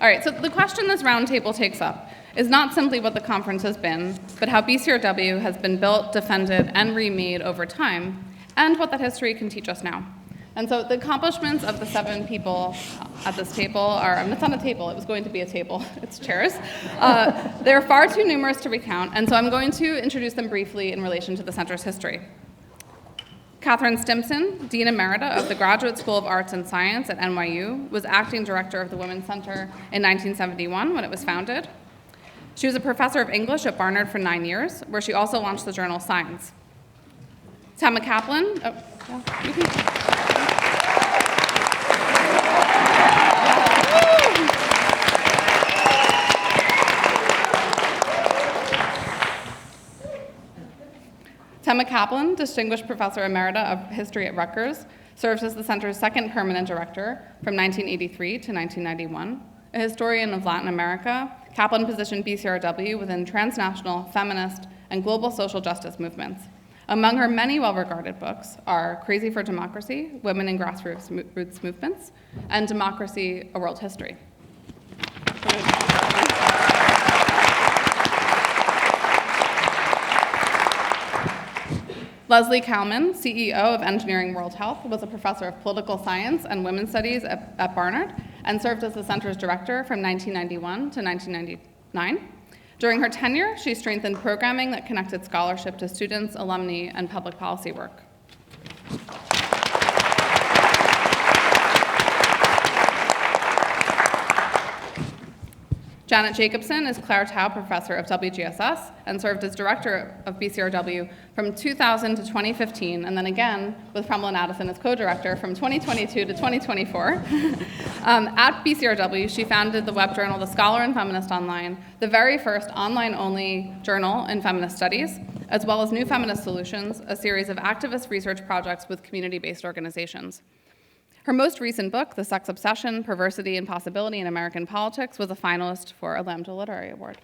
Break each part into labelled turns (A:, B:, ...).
A: All right, so the question this roundtable takes up is not simply what the conference has been, but how BCRW has been built, defended, and remade over time, and what that history can teach us now. And so the accomplishments of the 7 people at this table are, it's not a table, it was going to be a table, it's chairs. They're far too numerous to recount, and so I'm going to introduce them briefly in relation to the center's history. Catharine Stimpson, Dean Emerita of the Graduate School of Arts and Science at NYU, was acting director of the Women's Center in 1971 when it was founded. She was a professor of English at Barnard for 9 years, where she also launched the journal Science. Temma Kaplan, Temma Kaplan, Distinguished Professor Emerita of History at Rutgers, serves as the center's second permanent director from 1983 to 1991. A historian of Latin America, Kaplan positioned BCRW within transnational, feminist, and global social justice movements. Among her many well-regarded books are Crazy for Democracy, Women in Grassroots Movements, and Democracy, A World History. Leslie Calman, CEO of Engineering World Health, was a professor of political science and women's studies at Barnard and served as the center's director from 1991 to 1999. During her tenure, she strengthened programming that connected scholarship to students, alumni, and public policy work. Janet Jakobsen is Claire Tao Professor of WGSS and served as Director of BCRW from 2000 to 2015, and then again with Premilla Nadasen as co-director from 2022 to 2024. At BCRW, she founded the web journal The Scholar and Feminist Online, the very first online-only journal in feminist studies, as well as New Feminist Solutions, a series of activist research projects with community-based organizations. Her most recent book, The Sex Obsession, Perversity, and Possibility in American Politics, was a finalist for a Lambda Literary Award.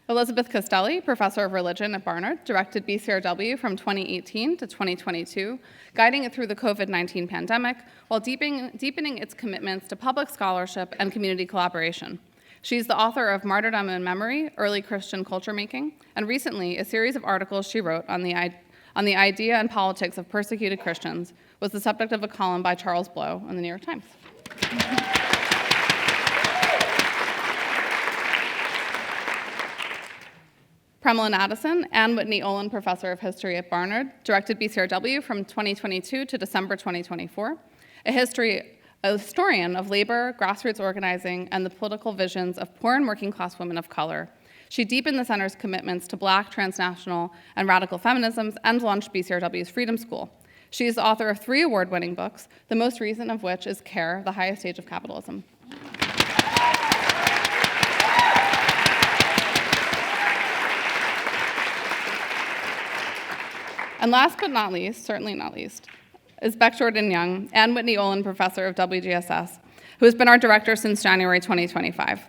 A: Elizabeth Castelli, professor of religion at Barnard, directed BCRW from 2018 to 2022, guiding it through the COVID-19 pandemic while deepening its commitments to public scholarship and community collaboration. She's the author of Martyrdom and Memory, Early Christian Culture Making, and recently a series of articles she wrote on the idea and politics of persecuted Christians was the subject of a column by Charles Blow in the New York Times. Premilla Nadasen, Anne Whitney Olin Professor of History at Barnard, directed BCRW from 2022 to December 2024, a historian of labor, grassroots organizing, and the political visions of poor and working-class women of color. She deepened the center's commitments to Black, transnational, and radical feminisms and launched BCRW's Freedom School. She is the author of 3 award-winning books, the most recent of which is Care, The Highest Stage of Capitalism. And last but not least, certainly not least, is Beck Jordan Young, Anne Whitney Olin Professor of WGSS, who has been our director since January 2025.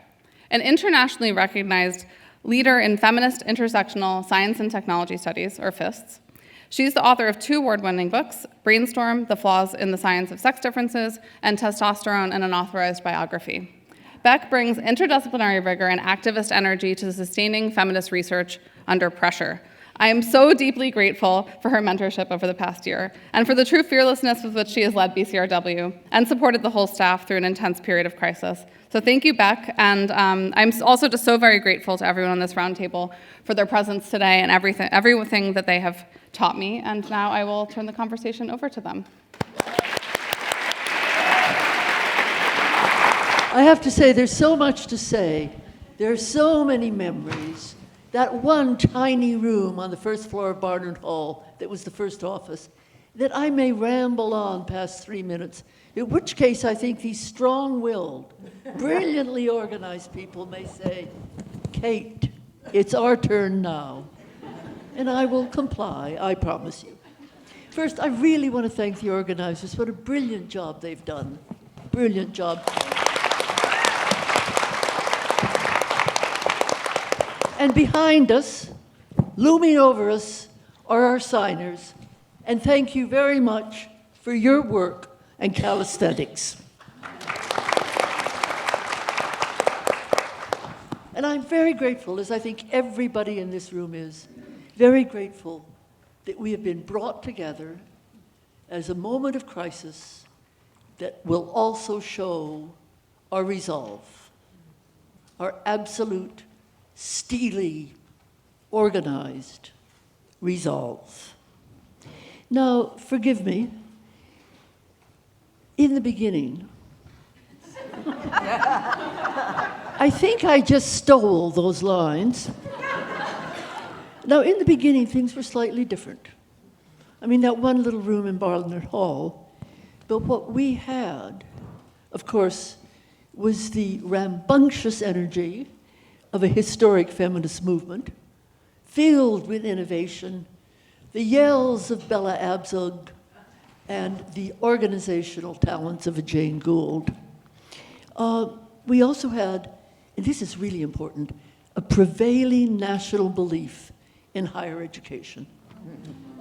A: An internationally recognized leader in feminist intersectional science and technology studies, or FISTs. She's the author of 2 award-winning books, Brainstorm, The Flaws in the Science of Sex Differences, and Testosterone, an Unauthorized Biography. Beck brings interdisciplinary rigor and activist energy to sustaining feminist research under pressure. I am so deeply grateful for her mentorship over the past year and for the true fearlessness with which she has led BCRW and supported the whole staff through an intense period of crisis. So thank you, Beck, and I'm also just so very grateful to everyone on this roundtable for their presence today and everything that they have taught me, and now I will turn the conversation over to them.
B: I have to say, there's so much to say. There are so many memories. That one tiny room on the first floor of Barnard Hall that was the first office, that I may ramble on past 3 minutes, in which case I think these strong-willed, brilliantly organized people may say, Kate, it's our turn now. And I will comply, I promise you. First, I really want to thank the organizers. What a brilliant job they've done. Brilliant job. And behind us, looming over us, are our signers, and thank you very much for your work and calisthenics. And I'm very grateful, as I think everybody in this room is, very grateful that we have been brought together as a moment of crisis that will also show our resolve, our absolute, steely, organized resolve. Now, forgive me, in the beginning, I think I just stole those lines. Now, in the beginning, things were slightly different. I mean, that one little room in Barnard Hall, but what we had, of course, was the rambunctious energy of a historic feminist movement, filled with innovation, the yells of Bella Abzug, and the organizational talents of a Jane Gould. We also had, and this is really important, a prevailing national belief in higher education,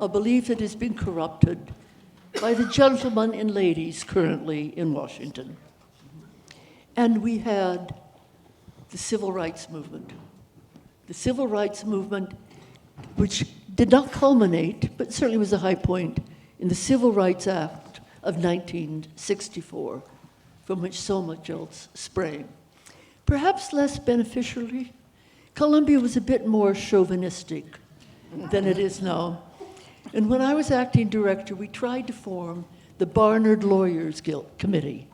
B: a belief that has been corrupted by the gentlemen and ladies currently in Washington. And we had the civil rights movement. The civil rights movement, which did not culminate, but certainly was a high point in the Civil Rights Act of 1964, from which so much else sprang. Perhaps less beneficially, Columbia was a bit more chauvinistic than it is now. And when I was acting director, we tried to form the Barnard Lawyers Guild Committee,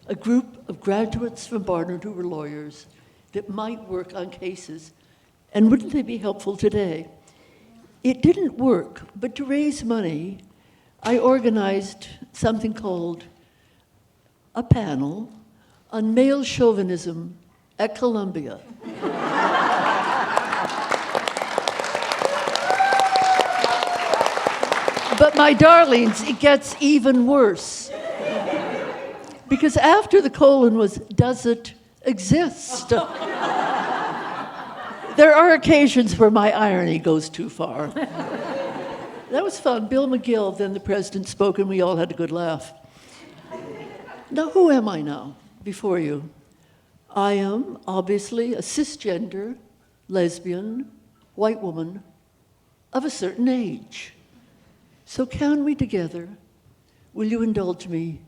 B: a group of graduates from Barnard who were lawyers that might work on cases. And wouldn't they be helpful today? It didn't work, but to raise money, I organized something called a panel on male chauvinism at Columbia. But my darlings, it gets even worse. Because after the colon was, does it exist? There are occasions where my irony goes too far. That was fun. Bill McGill, then the president, spoke, and we all had a good laugh. Now, who am I now before you? I am obviously a cisgender, lesbian, white woman of a certain age. So can we together, will you indulge me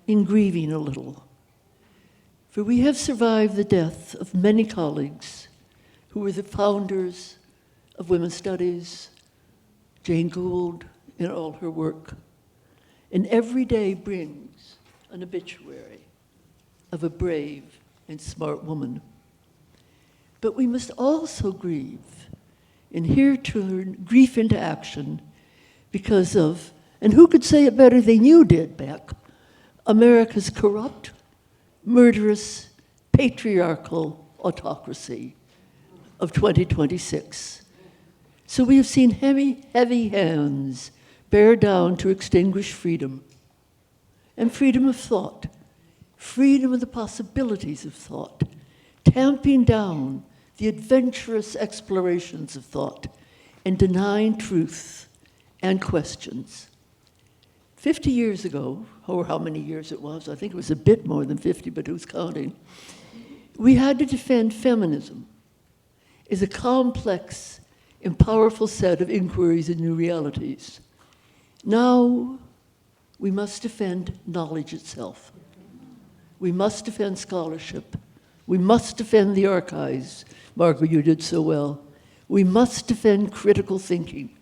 B: in grieving a little? For we have survived the death of many colleagues who were the founders of women's studies, Jane Gould in all her work. And every day brings an obituary of a brave and smart woman. But we must also grieve, and here turn grief into action because of, and who could say it better than you did, Beck, America's corrupt, murderous, patriarchal autocracy of 2026. So we have seen heavy hands bear down to extinguish freedom, and freedom of thought, freedom of the possibilities of thought, tamping down the adventurous explorations of thought, and denying truth and questions. 50 years ago, or how many years it was, I think it was a bit more than 50, but who's counting? We had to defend feminism as a complex and powerful set of inquiries and new realities. Now, we must defend knowledge itself. We must defend scholarship. We must defend the archives. Margaret, you did so well. We must defend critical thinking.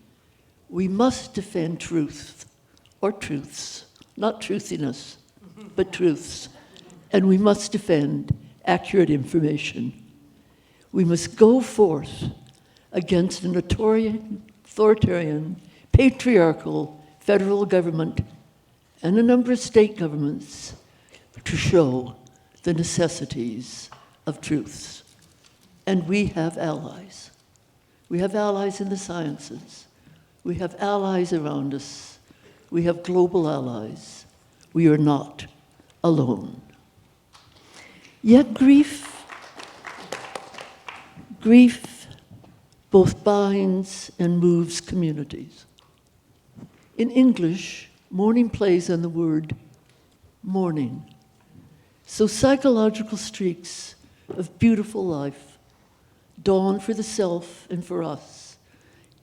B: We must defend truth, or truths, not truthiness, but truths. And we must defend accurate information. We must go forth against an authoritarian, patriarchal federal government and a number of state governments to show the necessities of truths. And we have allies. We have allies in the sciences. We have allies around us. We have global allies. We are not alone. Yet grief both binds and moves communities. In English, morning plays on the word morning. So psychological streaks of beautiful life, dawn for the self and for us,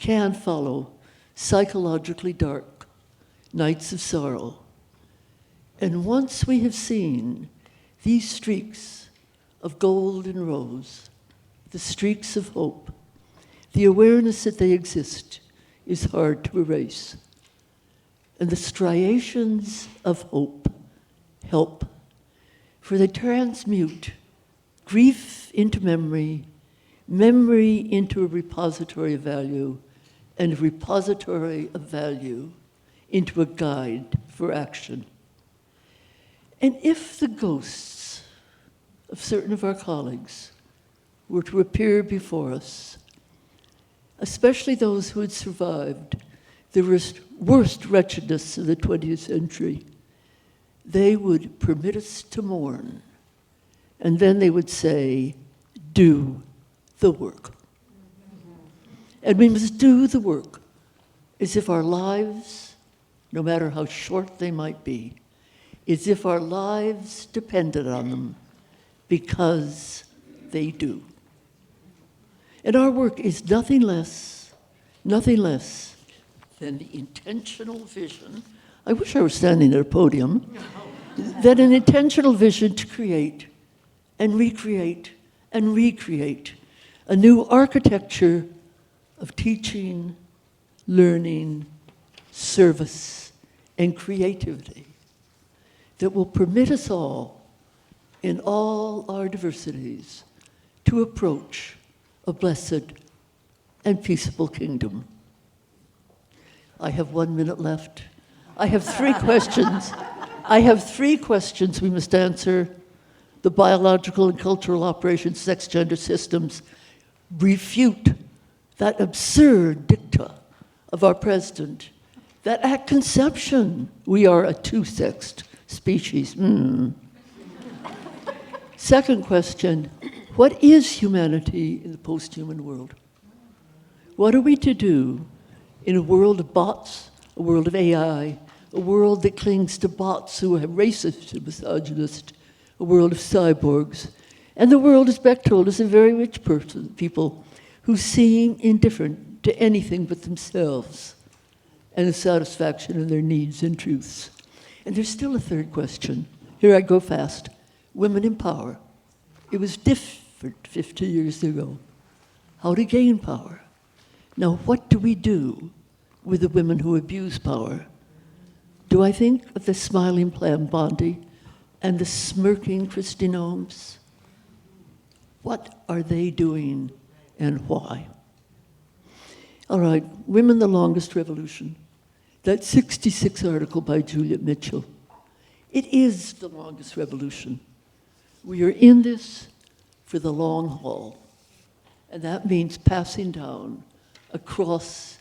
B: can follow psychologically dark nights of sorrow. And once we have seen these streaks of gold and rose, the streaks of hope, the awareness that they exist is hard to erase. And the striations of hope help, for they transmute grief into memory, memory into a repository of value, and a repository of value into a guide for action. And if the ghosts of certain of our colleagues were to appear before us, especially those who had survived the worst wretchedness of the 20th century, they would permit us to mourn, and then they would say, do the work. And we must do the work as if our lives, no matter how short they might be, as if our lives depended on them, because they do. And our work is nothing less than the intentional vision. I wish I were standing at a podium. Than an intentional vision to create and recreate and recreate a new architecture of teaching, learning, service, and creativity that will permit us all, in all our diversities, to approach a blessed and peaceable kingdom. I have 1 minute left. I have 3 questions. I have 3 questions we must answer. The biological and cultural operations, sex-gender systems refute that absurd dicta of our president, that at conception we are a two-sexed species. Second question, what is humanity in the post-human world? What are we to do in a world of bots, a world of AI, a world that clings to bots who are racist and misogynist, a world of cyborgs, and the world, as Beck told us, a very rich person, people who seem indifferent to anything but themselves and the satisfaction of their needs and truths. And there's still a third question. Here I go fast. Women in power. It was different 50 years ago. How to gain power. Now, what do we do with the women who abuse power? Do I think of the smiling Pam Bondi and the smirking Christine Holmes? What are they doing and why? All right, Women, the Longest Revolution. That 66 article by Juliet Mitchell. It is the longest revolution. We are in this for the long haul. And that means passing down across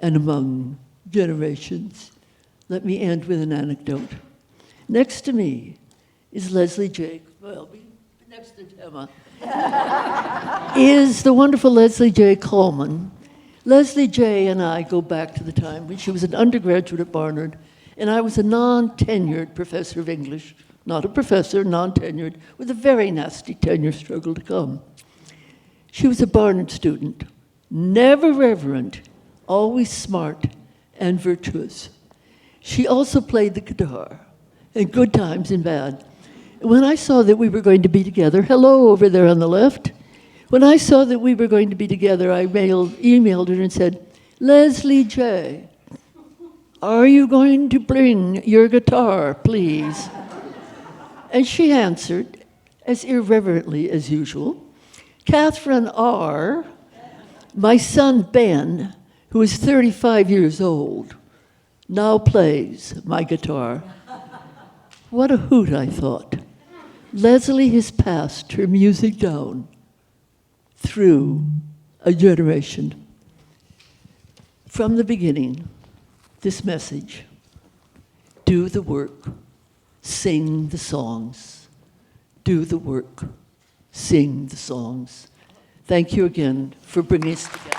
B: and among generations. Let me end with an anecdote. Next to me is Leslie J. Well, next to Temma is the wonderful Leslie J. Calman. Leslie J. and I go back to the time when she was an undergraduate at Barnard, and I was a non-tenured professor of English, not a professor, non-tenured, with a very nasty tenure struggle to come. She was a Barnard student, never reverent, always smart and virtuous. She also played the guitar, in good times and bad. When I saw that we were going to be together, hello over there on the left, when I saw that we were going to be together, I emailed her and said, Leslie J., are you going to bring your guitar, please? And she answered, as irreverently as usual, Catharine R., my son Ben, who is 35 years old, now plays my guitar. What a hoot, I thought. Leslie has passed her music down through a generation. From the beginning, this message, do the work, sing the songs. Do the work, sing the songs. Thank you again for bringing us together.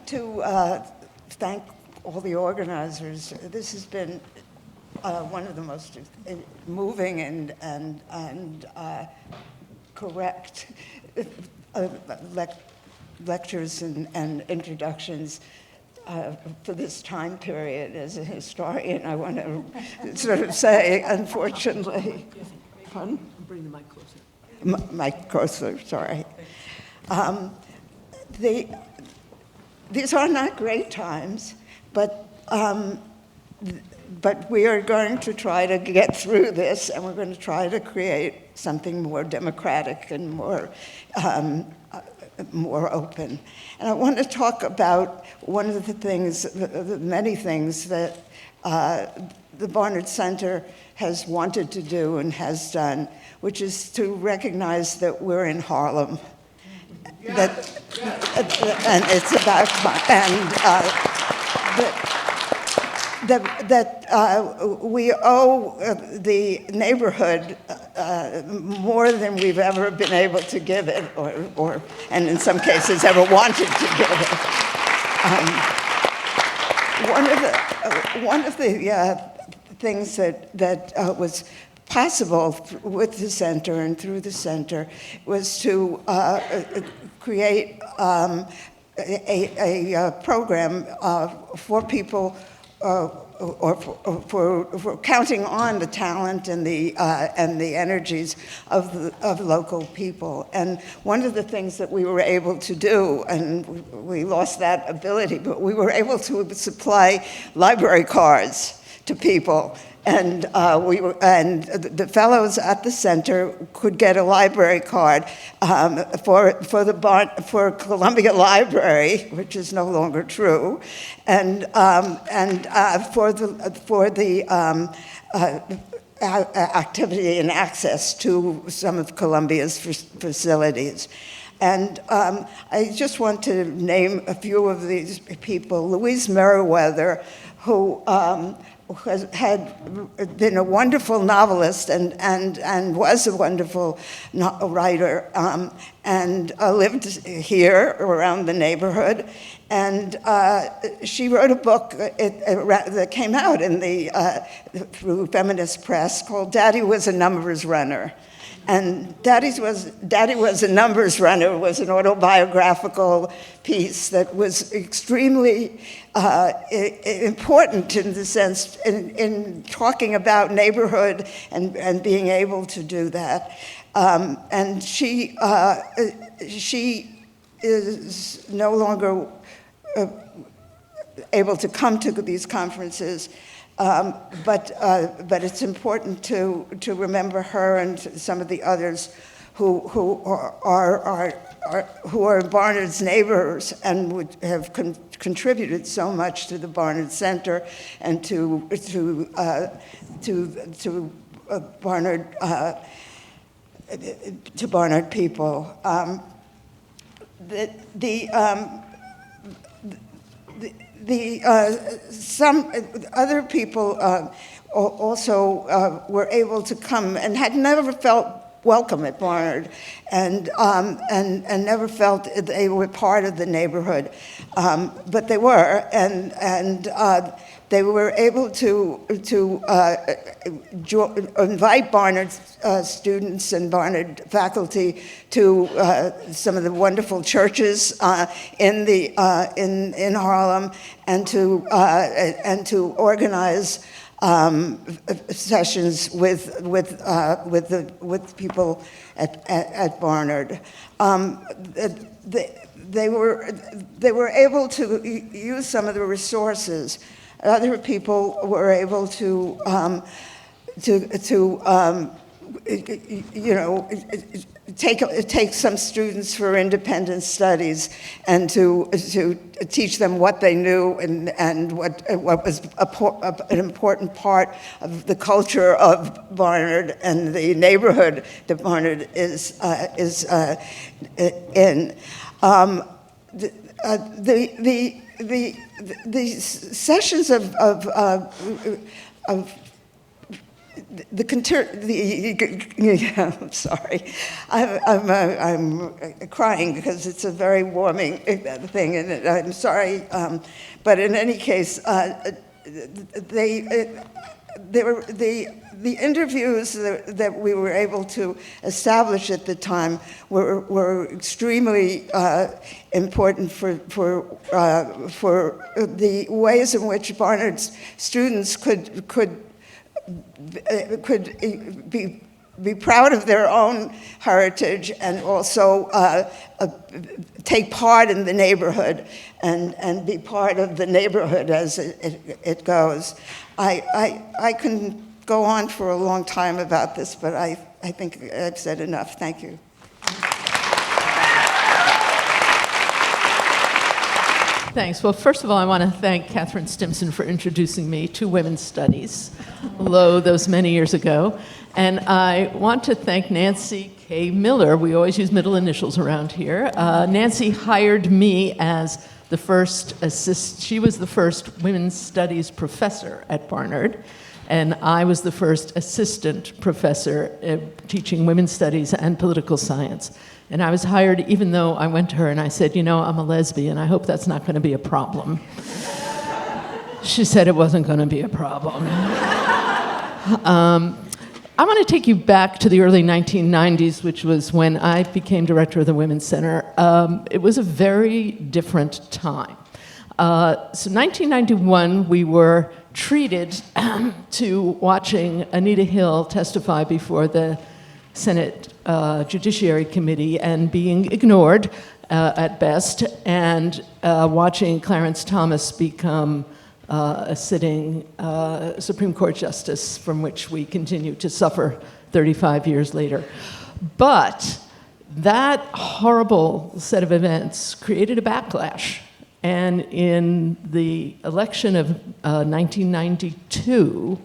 C: to thank all the organizers. This has been one of the most moving and correct lectures and introductions for this time period. As a historian, I want to sort of say, unfortunately, pardon?
B: Bring the mic closer.
C: Mic closer, sorry. These are not great times, but we are going to try to get through this, and we're going to try to create something more democratic and more open. And I want to talk about one of the things, the many things that the Barnard Center has wanted to do and has done, which is to recognize that we're in Harlem. And it's about, that we owe the neighborhood more than we've ever been able to give it, and in some cases ever wanted to give it. One of the things that was possible with the center and through the center was to create a program for people or for counting on the talent and the energies of local people. And one of the things that we were able to do, and we lost that ability, but we were able to supply library cards to people. And the fellows at the center could get a library card for Columbia Library, which is no longer true, and for the activity and access to some of Columbia's facilities. And I just want to name a few of these people. Louise Meriwether, who had been a wonderful novelist and was a wonderful writer, and lived here around the neighborhood. And she wrote a book that came out through Feminist Press called Daddy Was a Numbers Runner. And Daddy Was a Numbers Runner was an autobiographical piece that was extremely important in the sense, in talking about neighborhood and being able to do that. And she is no longer able to come to these conferences. But it's important to remember her and some of the others who are Barnard's neighbors and would have contributed so much to the Barnard Center and to Barnard people. Some other people also were able to come and had never felt welcome at Barnard, and never felt they were part of the neighborhood, but they were, and they were able to invite Barnard students and Barnard faculty to some of the wonderful churches in Harlem, and to organize sessions with people at Barnard. They were able to use some of the resources. Other people were able to take some students for independent studies and to teach them what they knew and what was an important part of the culture of Barnard and the neighborhood that Barnard is in. The sessions of I'm sorry, I'm crying because it's a very warming thing, and I'm sorry, but in any case, the interviews that we were able to establish at the time were extremely important for the ways in which Barnard's students could be proud of their own heritage and also take part in the neighborhood and be part of the neighborhood as it goes. I can go on for a long time about this, but I think I've said enough. Thank you.
B: Thanks. Well, first of all, I want to thank Catharine Stimpson for introducing me to women's studies, lo, those many years ago. And I want to thank Nancy K. Miller. We always use middle initials around here. Nancy hired me as the first she was the first women's studies professor at Barnard, and I was the first assistant professor teaching women's studies and political science. And I was hired even though I went to her and I said, I'm a lesbian. I hope that's not going to be a problem. She said it wasn't going to be a problem. I want to take you back to the early 1990s, which was when I became director of the Women's Center. It was a very different time. So 1991, we were treated to watching Anita Hill testify before the Senate Judiciary Committee and being ignored at best, and watching Clarence Thomas become a sitting Supreme Court justice from which we continue to suffer 35 years later. But that horrible set of events created a backlash. And in the election of 1992,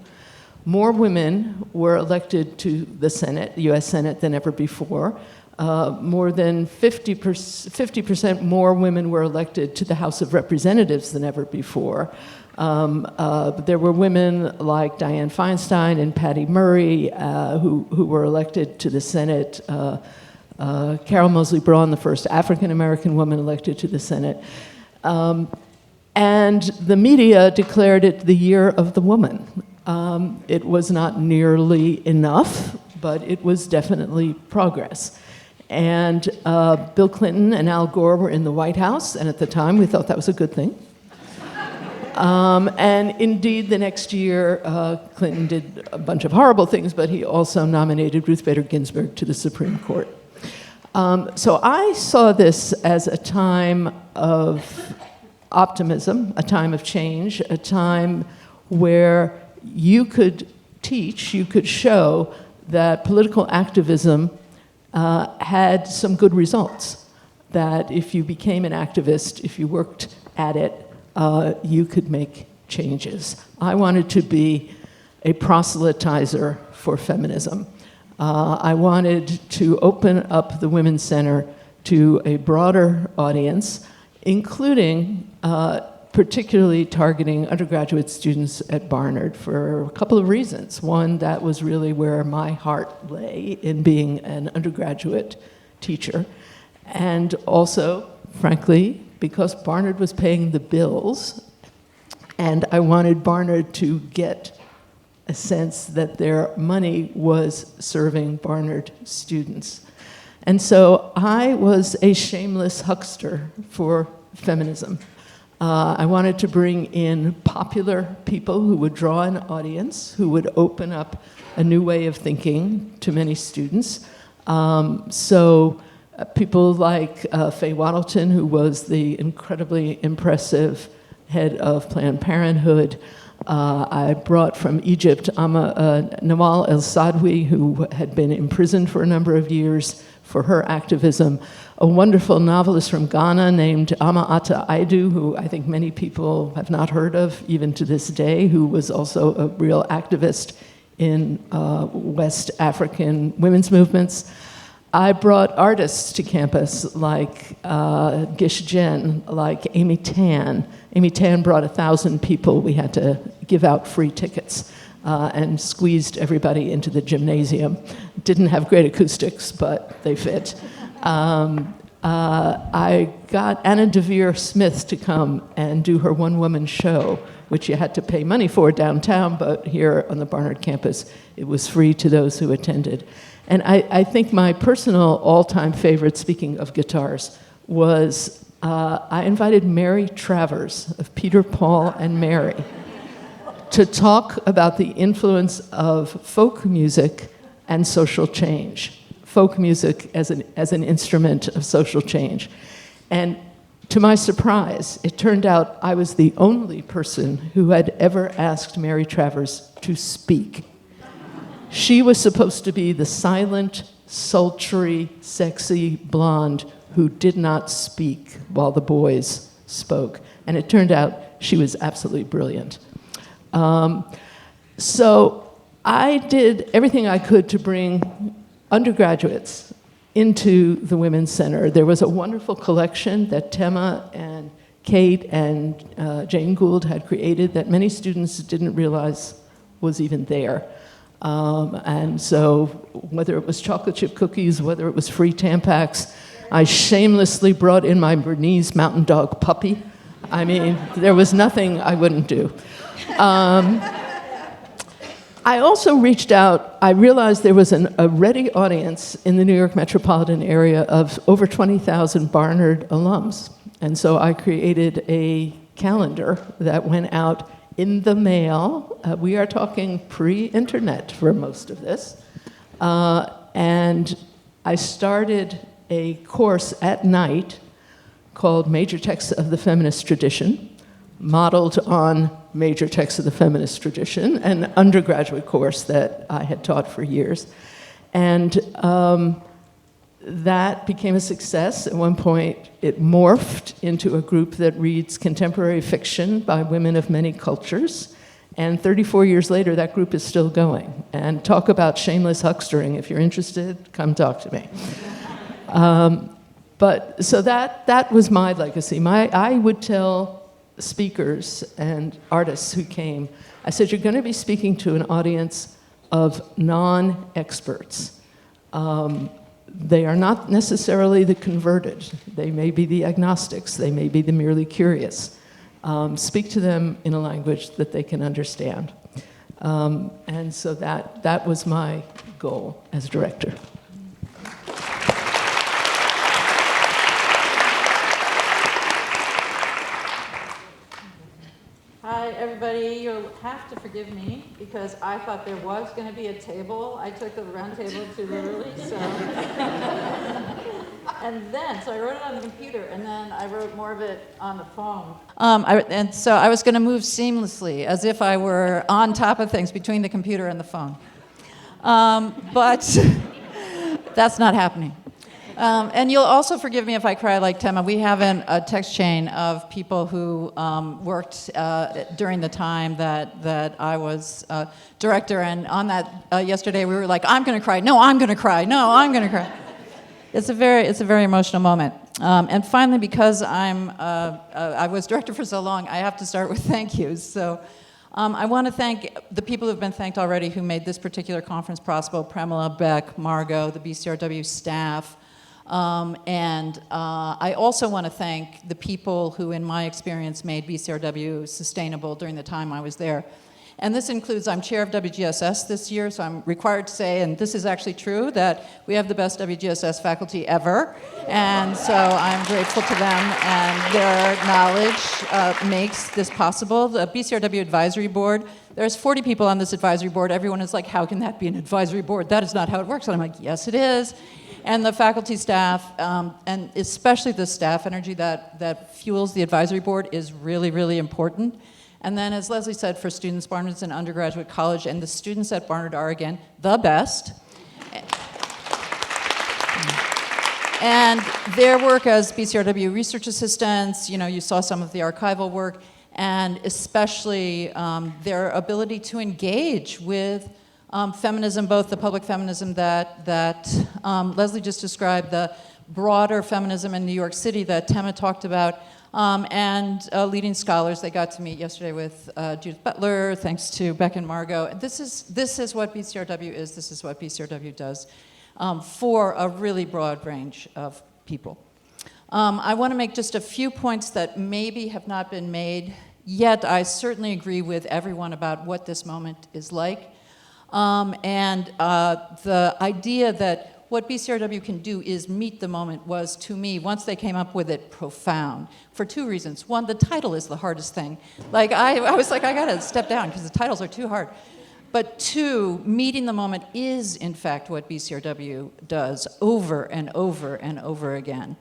B: more women were elected to the Senate, the US Senate, than ever before. More than 50% more women were elected to the House of Representatives than ever before. There were women like Dianne Feinstein and Patty Murray who were elected to the Senate. Carol Moseley Braun, the first African-American woman elected to the Senate. And the media declared it the year of the woman. It was not nearly enough, but it was definitely progress. And Bill Clinton and Al Gore were in the White House, and at the time we thought that was a good thing. And indeed, the next year, Clinton did a bunch of horrible things, but he also nominated Ruth Bader Ginsburg to the Supreme Court. So I saw this as a time of optimism, a time of change, a time where you could teach, you could show that political activism had some good results, that if you became an activist, if you worked at it, you could make changes. I wanted to be a proselytizer for feminism. I wanted to open up the Women's Center to a broader audience, including particularly targeting undergraduate students at Barnard for a couple of reasons. One, that was really where my heart lay, in being an undergraduate teacher. And also, frankly, because Barnard was paying the bills, and I wanted Barnard to get a sense that their money was serving Barnard students. And so I was a shameless huckster for feminism. I wanted to bring in popular people who would draw an audience, who would open up a new way of thinking to many students. People like Faye Waddleton, who was the incredibly impressive head of Planned Parenthood. I brought from Egypt Nawal El-Sadwi, who had been imprisoned for a number of years for her activism. A wonderful novelist from Ghana named Ama Ata Aidu, who I think many people have not heard of even to this day, who was also a real activist in West African women's movements. I brought artists to campus like Gish Jen, like Amy Tan. Amy Tan brought 1,000 people. We had to give out free tickets. and squeezed everybody into the gymnasium. Didn't have great acoustics, but they fit. I got Anna DeVere Smith to come and do her one-woman show, which you had to pay money for downtown, but here on the Barnard campus, it was free to those who attended. And I think my personal all-time favorite, speaking of guitars, was I invited Mary Travers of Peter, Paul, and Mary to talk about the influence of folk music and social change. Folk music as an instrument of social change. And to my surprise, it turned out I was the only person who had ever asked Mary Travers to speak. She was supposed to be the silent, sultry, sexy blonde who did not speak while the boys spoke. And it turned out she was absolutely brilliant. So I did everything I could to bring undergraduates into the Women's Center. There was a wonderful collection that Temma and Kate and Jane Gould had created that many students didn't realize was even there. And so whether it was chocolate chip cookies, whether it was free Tampax, I shamelessly brought in my Bernese Mountain Dog puppy. I mean, there was nothing I wouldn't do. I also reached out. I realized there was a ready audience in the New York metropolitan area of over 20,000 Barnard alums. And so I created a calendar that went out in the mail. We are talking pre-internet for most of this. And I started a course at night called Major Texts of the Feminist Tradition, modeled on major texts of the feminist tradition, an undergraduate course that I had taught for years. And that became a success. At one point, it morphed into a group that reads contemporary fiction by women of many cultures. And 34 years later, that group is still going. And talk about shameless huckstering. If you're interested, come talk to me. But so that was my legacy. I would tell speakers and artists who came, I said, you're going to be speaking to an audience of non-experts. They are not necessarily the converted. They may be the agnostics. They may be the merely curious. Speak to them in a language that they can understand. And so that was my goal as director.
D: Hi, everybody. You'll have to forgive me because I thought there was going to be a table. I took the round table too literally, so. So I wrote it on the computer, and then I wrote more of it on the phone. And so I was going to move seamlessly, as if I were on top of things between the computer and the phone. But that's not happening. And you'll also forgive me if I cry like Temma. We have a text chain of people who worked during the time that I was director, and on that yesterday we were like, I'm going to cry, no, I'm going to cry, no, I'm going to cry. It's a very emotional moment. And finally, because I was director for so long, I have to start with thank yous. So I want to thank the people who have been thanked already who made this particular conference possible: Premilla, Beck, Margot, the BCRW staff. And I also want to thank the people who, in my experience, made BCRW sustainable during the time I was there. And this includes, I'm chair of WGSS this year, so I'm required to say, and this is actually true, that we have the best WGSS faculty ever. And so I'm grateful to them, and their knowledge makes this possible. The BCRW Advisory Board, there's 40 people on this advisory board. Everyone is like, how can that be an advisory board? That is not how it works. And I'm like, yes, it is. And the faculty staff, and especially the staff energy that fuels the advisory board is really, really important. And then, as Leslie said, for students, Barnard's an undergraduate college, and the students at Barnard are, again, the best. And their work as BCRW research assistants, you saw some of the archival work, and especially their ability to engage with feminism, both the public feminism that Leslie just described, the broader feminism in New York City that Temma talked about, and leading scholars. They got to meet yesterday with Judith Butler, thanks to Beck and Margot. This is what BCRW is. This is what BCRW does for a really broad range of people. I want to make just a few points that maybe have not been made yet. I certainly agree with everyone about what this moment is like. And the idea that what BCRW can do is meet the moment was, to me, once they came up with it, profound. For two reasons. One, the title is the hardest thing. Like, I was like, I gotta step down because the titles are too hard. But two, meeting the moment is, in fact, what BCRW does over and over and over again.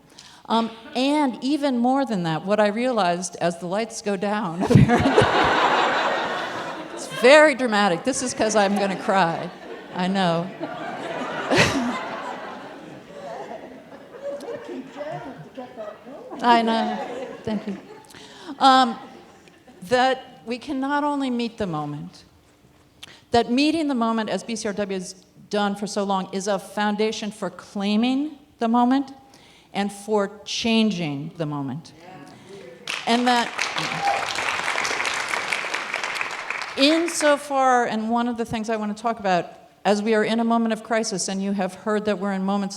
D: And even more than that, what I realized as the lights go down, apparently, it's very dramatic. This is because I'm gonna cry. I know. I know. Thank you. That we can not only meet the moment, that meeting the moment, as BCRW has done for so long, is a foundation for claiming the moment and for changing the moment. And that insofar, and one of the things I want to talk about, as we are in a moment of crisis, and you have heard that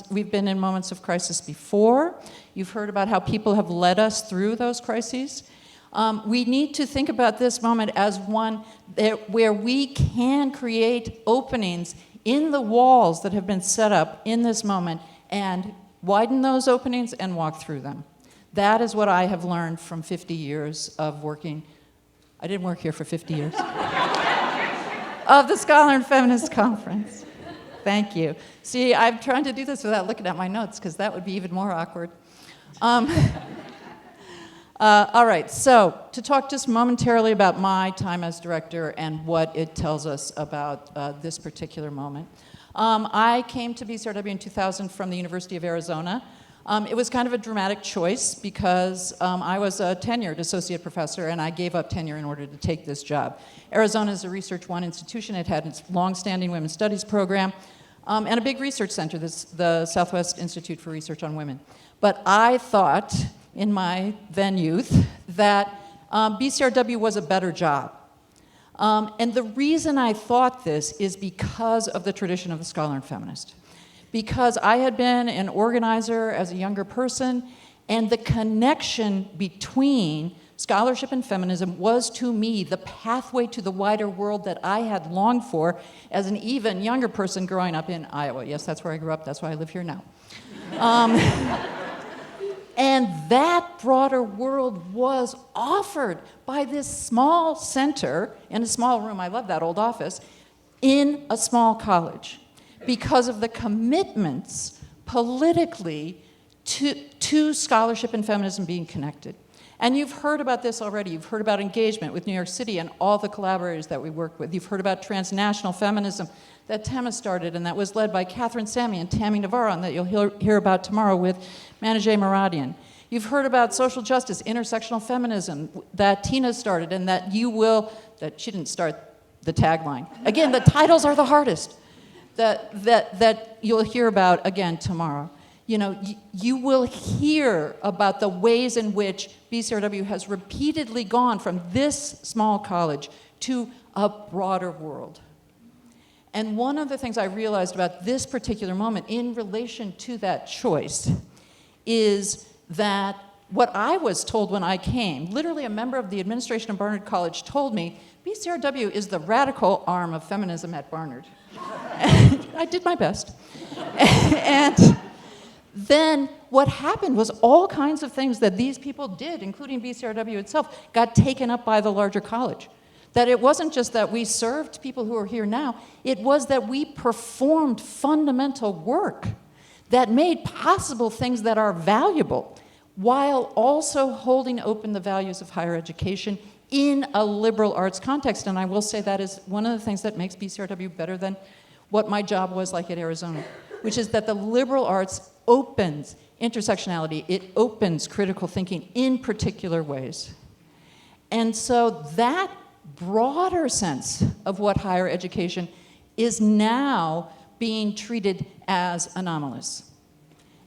D: we've been in moments of crisis before. You've heard about how people have led us through those crises. We need to think about this moment as one where we can create openings in the walls that have been set up in this moment and widen those openings and walk through them. That is what I have learned from 50 years of working. I didn't work here for 50 years. Of the Scholar and Feminist Conference. Thank you. See, I'm trying to do this without looking at my notes, because that would be even more awkward. All right, so to talk just momentarily about my time as director and what it tells us about this particular moment. I came to BCRW in 2000 from the University of Arizona. It was kind of a dramatic choice because I was a tenured associate professor and I gave up tenure in order to take this job. Arizona is a Research One institution. It had its long-standing women's studies program and a big research center, the Southwest Institute for Research on Women. But I thought, in my then youth, that BCRW was a better job. And the reason I thought this is because of the tradition of the scholar and feminist. Because I had been an organizer as a younger person, and the connection between scholarship and feminism was, to me, the pathway to the wider world that I had longed for as an even younger person growing up in Iowa. Yes, that's where I grew up. That's why I live here now. And that broader world was offered by this small center in a small room, I love that old office, in a small college, because of the commitments politically to scholarship and feminism being connected. And you've heard about this already. You've heard about engagement with New York City and all the collaborators that we work with. You've heard about transnational feminism that Temma started and that was led by Catharine Sammy and Tammy Navarro, and that you'll hear about tomorrow with Manajay Maradian. You've heard about social justice, intersectional feminism that Tina started and that she didn't start the tagline. Again, the titles are the hardest. That you'll hear about again tomorrow. You know, you will hear about the ways in which BCRW has repeatedly gone from this small college to a broader world. And one of the things I realized about this particular moment in relation to that choice is that what I was told when I came, literally a member of the administration of Barnard College told me, BCRW is the radical arm of feminism at Barnard. I did my best. And then what happened was all kinds of things that these people did, including BCRW itself, got taken up by the larger college. That it wasn't just that we served people who are here now, it was that we performed fundamental work that made possible things that are valuable, while also holding open the values of higher education in a liberal arts context. And I will say that is one of the things that makes BCRW better than what my job was like at Arizona, which is that the liberal arts opens intersectionality, it opens critical thinking in particular ways. And so that broader sense of what higher education is now being treated as anomalous.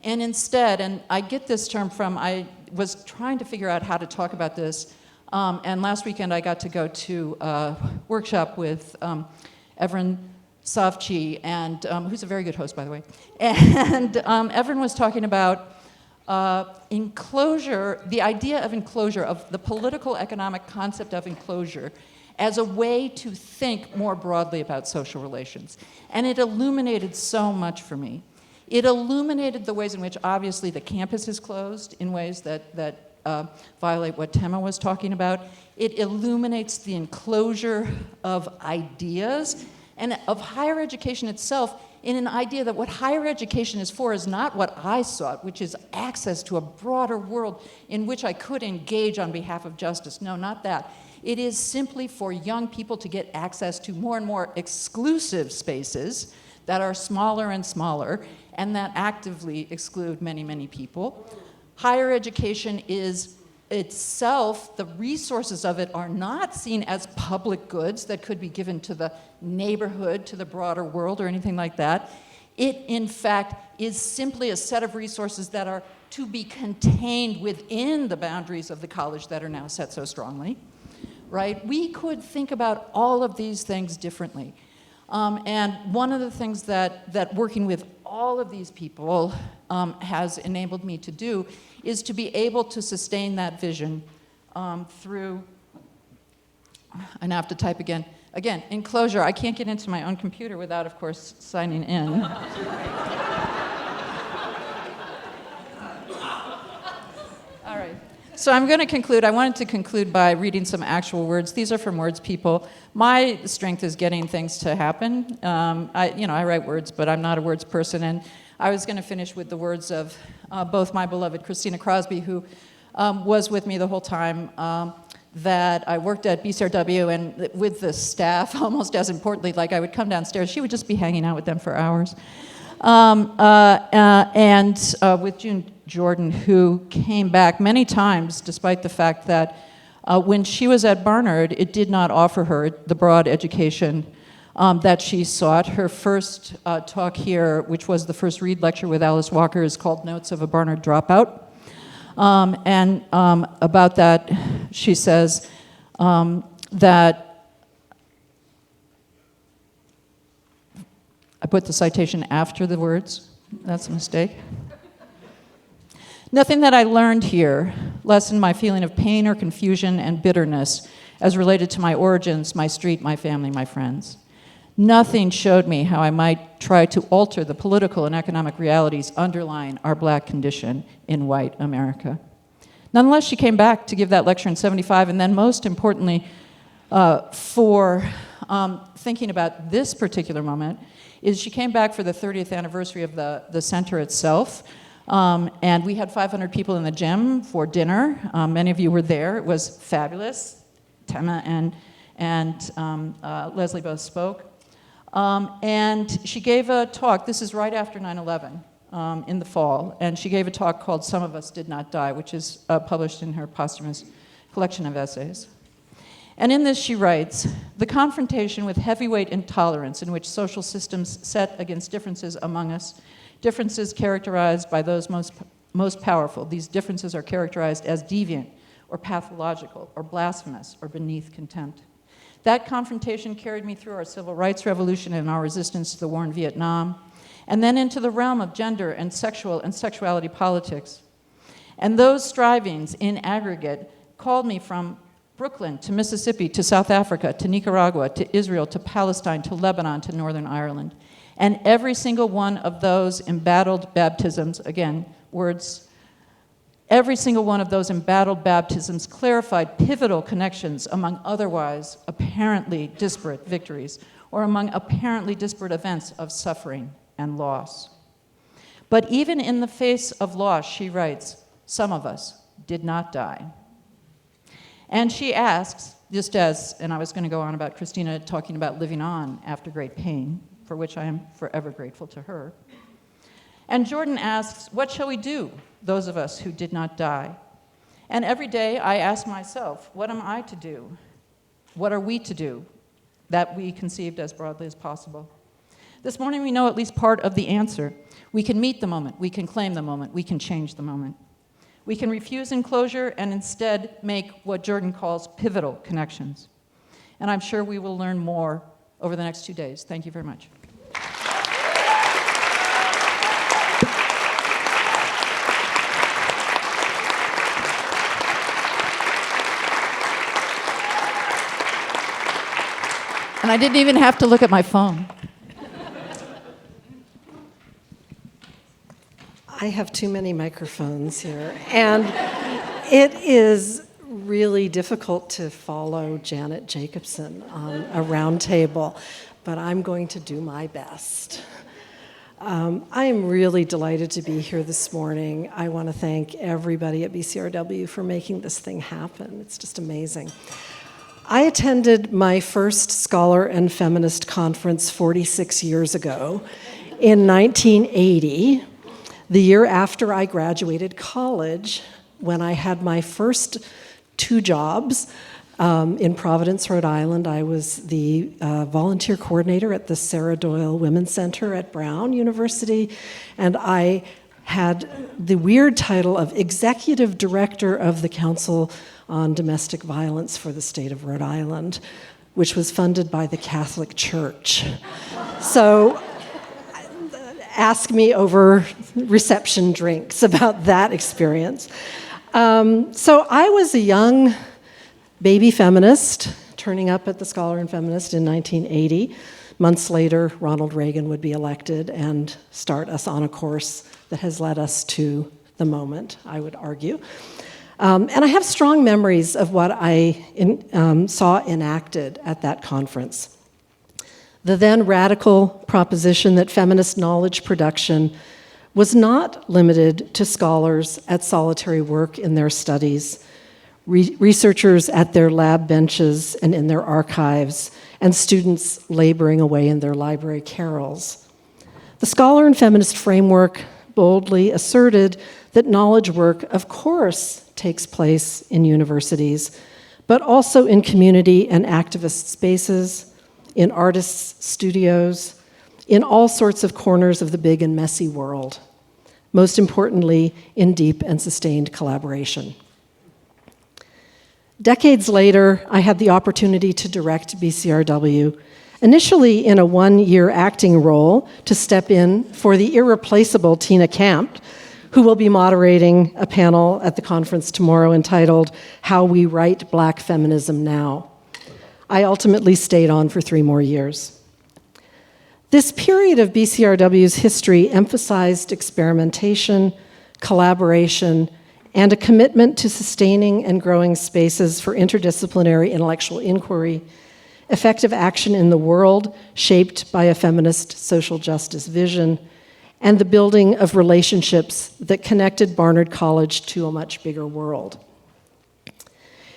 D: And instead, and I get this term from, I was trying to figure out how to talk about this, and last weekend I got to go to a workshop with Evren Savci, and who's a very good host, by the way. And Evren was talking about enclosure, the idea of enclosure, of the political economic concept of enclosure, as a way to think more broadly about social relations. And it illuminated so much for me. It illuminated the ways in which, obviously, the campus is closed in ways that violate what Temma was talking about. It illuminates the enclosure of ideas and of higher education itself, in an idea that what higher education is for is not what I sought, which is access to a broader world in which I could engage on behalf of justice. No, not that. It is simply for young people to get access to more and more exclusive spaces that are smaller and smaller and that actively exclude many, many people. Higher education is itself, the resources of it are not seen as public goods that could be given to the neighborhood, to the broader world, or anything like that. It, in fact, is simply a set of resources that are to be contained within the boundaries of the college that are now set so strongly, right? We could think about all of these things differently. And one of the things that working with all of these people has enabled me to do is to be able to sustain that vision through, I now have to type again. Again, enclosure. I can't get into my own computer without, of course, signing in. All right. So I'm going to conclude. I wanted to conclude by reading some actual words. These are from Words People. My strength is getting things to happen. I write words, but I'm not a words person. And I was going to finish with the words of both my beloved Christina Crosby, who was with me the whole time, that I worked at BCRW and with the staff, almost as importantly, like I would come downstairs, she would just be hanging out with them for hours. And with June Jordan, who came back many times, despite the fact that when she was at Barnard, it did not offer her the broad education that she sought. Her first talk here, which was the first Reed lecture with Alice Walker, is called Notes of a Barnard Dropout. And about that, she says that, I put the citation after the words. That's a mistake. Nothing that I learned here lessened my feeling of pain or confusion and bitterness as related to my origins, my street, my family, my friends. Nothing showed me how I might try to alter the political and economic realities underlying our black condition in white America. Nonetheless, she came back to give that lecture in '75, and then most importantly, for thinking about this particular moment, is she came back for the 30th anniversary of the center itself. And we had 500 people in the gym for dinner. Many of you were there. It was fabulous. Temma and Leslie both spoke. And she gave a talk. This is right after 9/11 in the fall. And she gave a talk called Some of Us Did Not Die, which is published in her posthumous collection of essays. And in this she writes, the confrontation with heavyweight intolerance in which social systems set against differences among us, differences characterized by those most powerful. These differences are characterized as deviant or pathological or blasphemous or beneath contempt. That confrontation carried me through our civil rights revolution and our resistance to the war in Vietnam, and then into the realm of gender and sexuality politics. And those strivings in aggregate called me from Brooklyn to Mississippi to South Africa to Nicaragua to Israel to Palestine to Lebanon to Northern Ireland. And every single one of those embattled baptisms, again, words, every single one of those embattled baptisms clarified pivotal connections among otherwise apparently disparate victories or among apparently disparate events of suffering and loss. But even in the face of loss, she writes, some of us did not die. And she asks, just as, and I was going to go on about Christina talking about living on after great pain, for which I am forever grateful to her. And Jordan asks, what shall we do, those of us who did not die? And every day I ask myself, what am I to do? What are we to do? That we conceived as broadly as possible. This morning we know at least part of the answer. We can meet the moment, we can claim the moment, we can change the moment. We can refuse enclosure and instead make what Jordan calls pivotal connections. And I'm sure we will learn more over the next 2 days. Thank you very much. And I didn't even have to look at my phone.
E: I have too many microphones here, and it is really difficult to follow Janet Jakobsen on a round table, but I'm going to do my best. I am really delighted to be here this morning. I want to thank everybody at BCRW for making this thing happen. It's just amazing. I attended my first Scholar and Feminist Conference 46 years ago in 1980, the year after I graduated college, when I had my first 2 jobs in Providence, Rhode Island. I was the volunteer coordinator at the Sarah Doyle Women's Center at Brown University, and I had the weird title of Executive Director of the Council on Domestic Violence for the state of Rhode Island, which was funded by the Catholic Church. So ask me over reception drinks about that experience. So I was a young baby feminist turning up at the Scholar and Feminist in 1980. Months later, Ronald Reagan would be elected and start us on a course that has led us to the moment, I would argue. And I have strong memories of what I saw enacted at that conference. The then radical proposition that feminist knowledge production was not limited to scholars at solitary work in their studies, researchers at their lab benches and in their archives, and students laboring away in their library carrels. The Scholar and Feminist framework boldly asserted that knowledge work, of course, takes place in universities, but also in community and activist spaces, in artists' studios, in all sorts of corners of the big and messy world. Most importantly, in deep and sustained collaboration. Decades later, I had the opportunity to direct BCRW, initially in a 1-year acting role to step in for the irreplaceable Tina Campt, who will be moderating a panel at the conference tomorrow entitled How We Write Black Feminism Now. I ultimately stayed on for 3 more years. This period of BCRW's history emphasized experimentation, collaboration, and a commitment to sustaining and growing spaces for interdisciplinary intellectual inquiry, effective action in the world shaped by a feminist social justice vision, and the building of relationships that connected Barnard College to a much bigger world.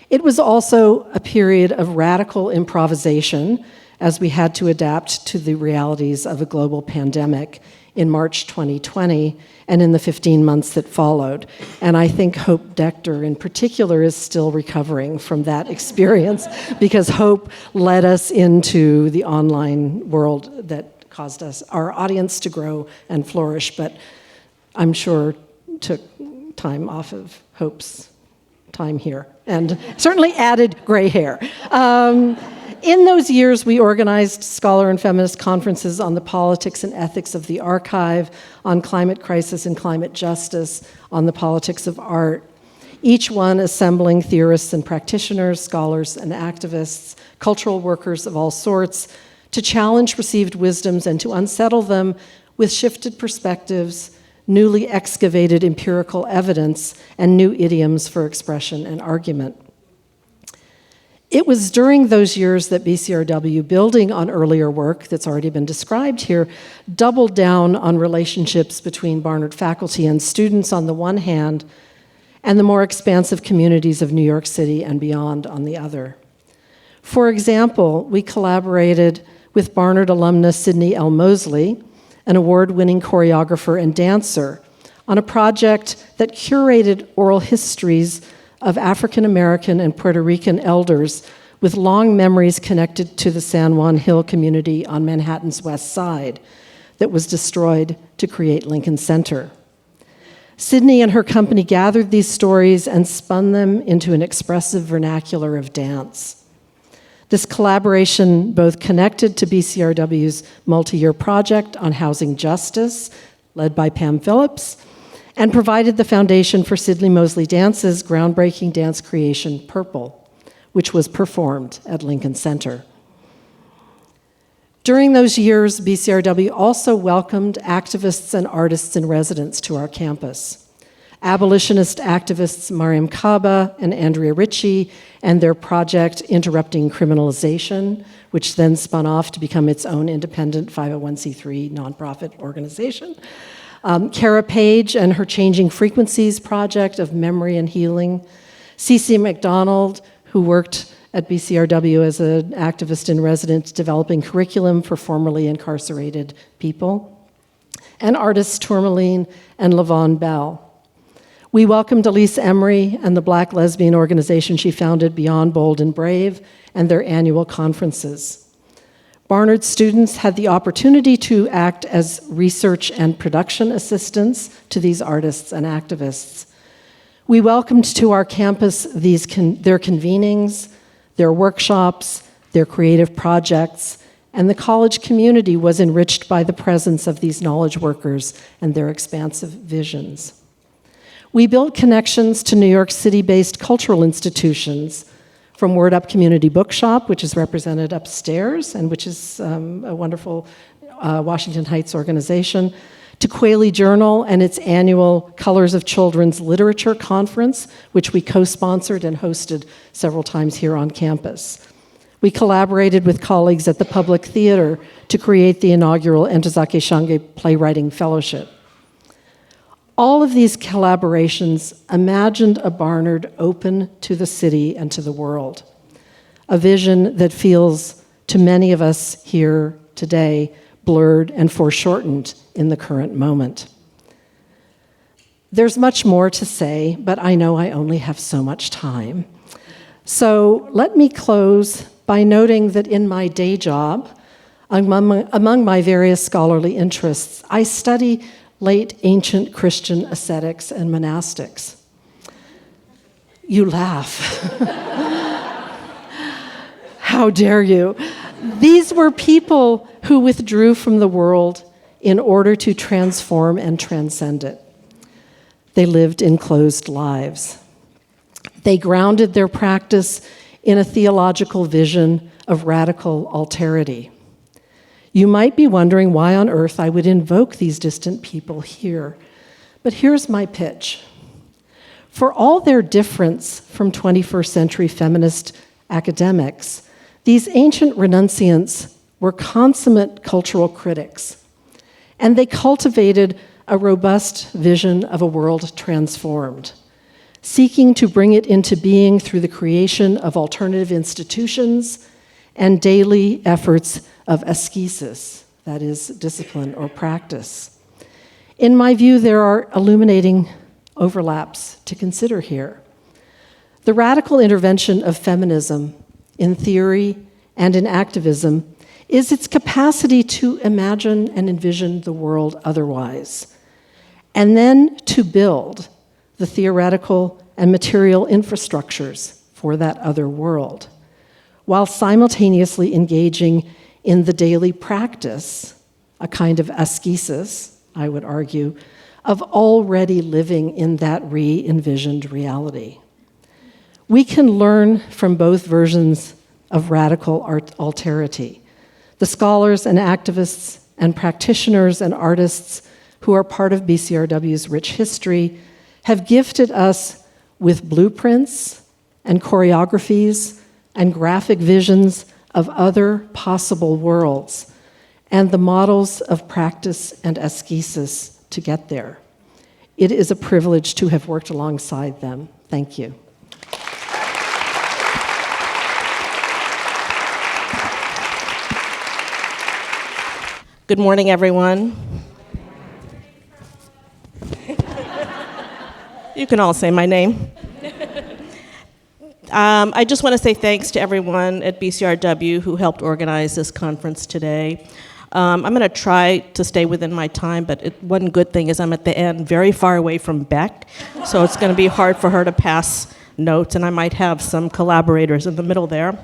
E: It was also a period of radical improvisation as we had to adapt to the realities of a global pandemic in March 2020 and in the 15 months that followed. And I think Hope Decter in particular is still recovering from that experience because Hope led us into the online world that caused our audience to grow and flourish, but I'm sure took time off of Hope's time here and certainly added gray hair. In those years, we organized Scholar and Feminist conferences on the politics and ethics of the archive, on climate crisis and climate justice, on the politics of art, each one assembling theorists and practitioners, scholars and activists, cultural workers of all sorts, to challenge received wisdoms and to unsettle them with shifted perspectives, newly excavated empirical evidence, and new idioms for expression and argument. It was during those years that BCRW, building on earlier work that's already been described here, doubled down on relationships between Barnard faculty and students on the one hand, and the more expansive communities of New York City and beyond on the other. For example, we collaborated with Barnard alumnus Sidney L. Mosley, an award-winning choreographer and dancer, on a project that curated oral histories of African American and Puerto Rican elders with long memories connected to the San Juan Hill community on Manhattan's West Side that was destroyed to create Lincoln Center. Sydney and her company gathered these stories and spun them into an expressive vernacular of dance. This collaboration both connected to BCRW's multi-year project on housing justice, led by Pam Phillips, and provided the foundation for Sidley Mosley Dance's groundbreaking dance creation, Purple, which was performed at Lincoln Center. During those years, BCRW also welcomed activists and artists in residence to our campus. Abolitionist activists Mariam Kaba and Andrea Ritchie and their project Interrupting Criminalization, which then spun off to become its own independent 501c3 nonprofit organization. Kara Page and her Changing Frequencies project of memory and healing. Cece McDonald, who worked at BCRW as an activist in residence developing curriculum for formerly incarcerated people. And artists Tourmaline and Lavon Bell. We welcomed Elise Emery and the Black lesbian organization she founded, Beyond Bold and Brave, and their annual conferences. Barnard students had the opportunity to act as research and production assistants to these artists and activists. We welcomed to our campus their convenings, their workshops, their creative projects, and the college community was enriched by the presence of these knowledge workers and their expansive visions. We built connections to New York City-based cultural institutions, from Word Up Community Bookshop, which is represented upstairs and which is a wonderful Washington Heights organization, to Quayle Journal and its annual Colors of Children's Literature Conference, which we co-sponsored and hosted several times here on campus. We collaborated with colleagues at the Public Theater to create the inaugural Entezake Shange Playwriting Fellowship. All of these collaborations imagined a Barnard open to the city and to the world, a vision that feels, to many of us here today, blurred and foreshortened in the current moment. There's much more to say, but I know I only have so much time. So let me close by noting that in my day job, among my various scholarly interests, I study late ancient Christian ascetics and monastics. You laugh. How dare you? These were people who withdrew from the world in order to transform and transcend it. They lived enclosed lives. They grounded their practice in a theological vision of radical alterity. You might be wondering why on earth I would invoke these distant people here. But here's my pitch. For all their difference from 21st century feminist academics, these ancient renunciants were consummate cultural critics, and they cultivated a robust vision of a world transformed, seeking to bring it into being through the creation of alternative institutions and daily efforts of ascesis, that is, discipline or practice. In my view, there are illuminating overlaps to consider here. The radical intervention of feminism in theory and in activism is its capacity to imagine and envision the world otherwise, and then to build the theoretical and material infrastructures for that other world, while simultaneously engaging in the daily practice, a kind of ascesis, I would argue, of already living in that re-envisioned reality. We can learn from both versions of radical alterity. The scholars and activists and practitioners and artists who are part of BCRW's rich history have gifted us with blueprints and choreographies and graphic visions of other possible worlds and the models of practice and ascesis to get there. It is a privilege to have worked alongside them. Thank you.
F: Good morning, everyone. You can all say my name. I just want to say thanks to everyone at BCRW who helped organize this conference today. I'm going to try to stay within my time, but one good thing is I'm at the end very far away from Beck, so it's going to be hard for her to pass notes, and I might have some collaborators in the middle there.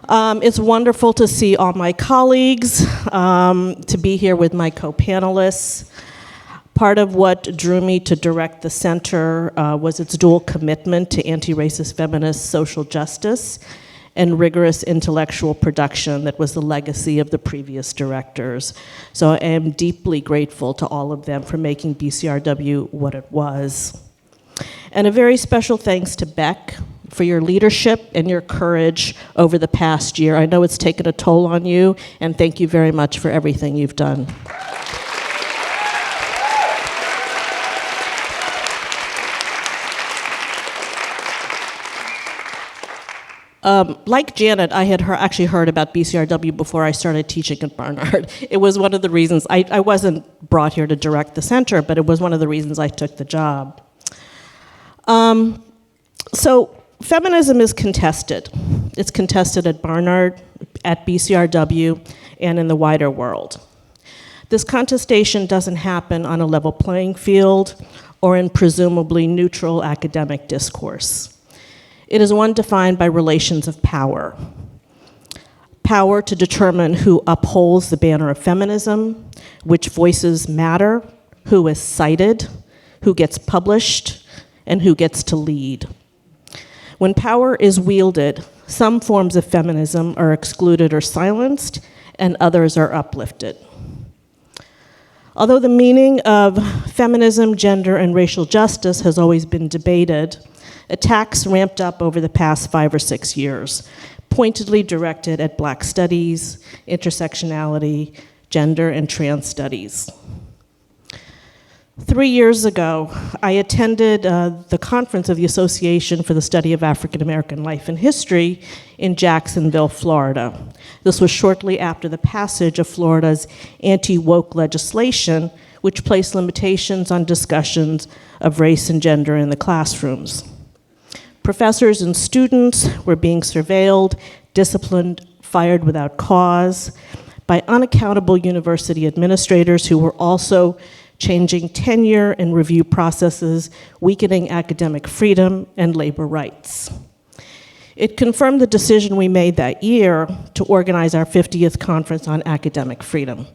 F: It's wonderful to see all my colleagues, to be here with my co-panelists. Part of what drew me to direct the center was its dual commitment to anti-racist feminist social justice and rigorous intellectual production that was the legacy of the previous directors. So I am deeply grateful to all of them for making BCRW what it was. And a very special thanks to Beck for your leadership and your courage over the past year. I know it's taken a toll on you, and thank you very much for everything you've done. Like Janet, I had actually heard about BCRW before I started teaching at Barnard. It was one of the reasons, I wasn't brought here to direct the center, but it was one of the reasons I took the job. So feminism is contested. It's contested at Barnard, at BCRW, and in the wider world. This contestation doesn't happen on a level playing field or in presumably neutral academic discourse. It is one defined by relations of power. Power to determine who upholds the banner of feminism, which voices matter, who is cited, who gets published, and who gets to lead. When power is wielded, some forms of feminism are excluded or silenced, and others are uplifted. Although the meaning of feminism, gender, and racial justice has always been debated, attacks ramped up over the past 5 or 6 years, pointedly directed at Black studies, intersectionality, gender, and trans studies. 3 years ago, I attended the conference of the Association for the Study of African American Life and History in Jacksonville, Florida. This was shortly after the passage of Florida's anti-woke legislation, which placed limitations on discussions of race and gender in the classrooms. Professors and students were being surveilled, disciplined, fired without cause by unaccountable university administrators who were also changing tenure and review processes, weakening academic freedom and labor rights. It confirmed the decision we made that year to organize our 50th conference on academic freedom.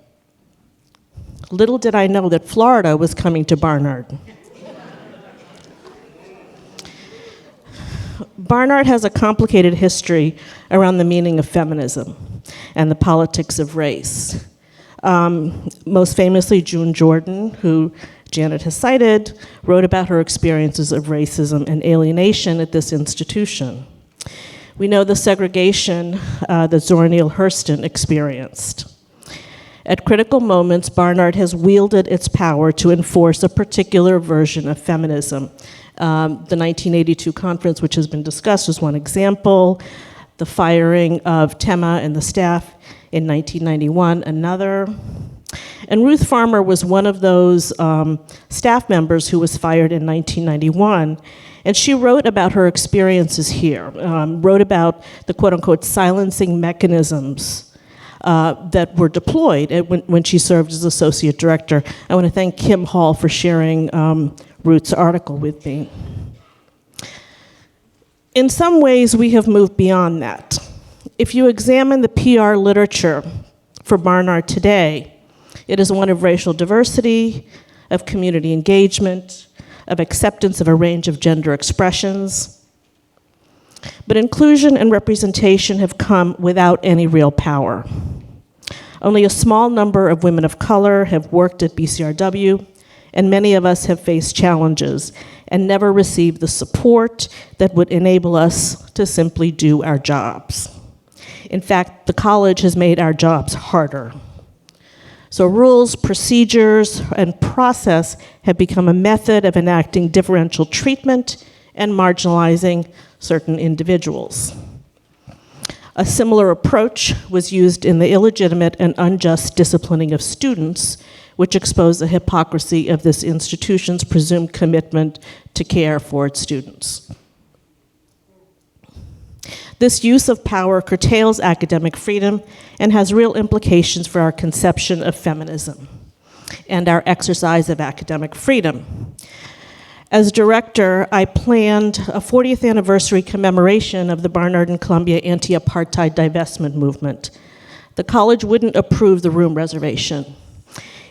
F: Little did I know that Florida was coming to Barnard. Barnard has a complicated history around the meaning of feminism and the politics of race. Most famously, June Jordan, who Janet has cited, wrote about her experiences of racism and alienation at this institution. We know the segregation that Zora Neale Hurston experienced. At critical moments, Barnard has wielded its power to enforce a particular version of feminism. The 1982 conference, which has been discussed, is one example. The firing of Temma and the staff in 1991, another. And Ruth Farmer was one of those staff members who was fired in 1991. And she wrote about her experiences here, wrote about the quote-unquote silencing mechanisms that were deployed when she served as associate director. I want to thank Kim Hall for sharing Ruth's article with me. In some ways, we have moved beyond that. If you examine the PR literature for Barnard today, it is one of racial diversity, of community engagement, of acceptance of a range of gender expressions. But inclusion and representation have come without any real power. Only a small number of women of color have worked at BCRW, and many of us have faced challenges and never received the support that would enable us to simply do our jobs. In fact, the college has made our jobs harder. So rules, procedures, and process have become a method of enacting differential treatment and marginalizing certain individuals. A similar approach was used in the illegitimate and unjust disciplining of students, which exposed the hypocrisy of this institution's presumed commitment to care for its students. This use of power curtails academic freedom and has real implications for our conception of feminism and our exercise of academic freedom. As director, I planned a 40th anniversary commemoration of the Barnard and Columbia anti-apartheid divestment movement. The college wouldn't approve the room reservation.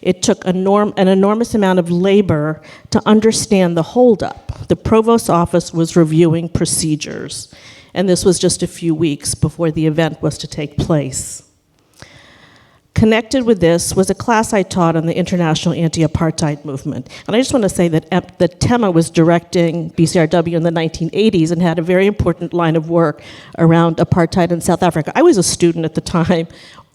F: It took an enormous amount of labor to understand the holdup. The provost's office was reviewing procedures, and this was just a few weeks before the event was to take place. Connected with this was a class I taught on the international anti-apartheid movement. And I just want to say that Temma was directing BCRW in the 1980s and had a very important line of work around apartheid in South Africa. I was a student at the time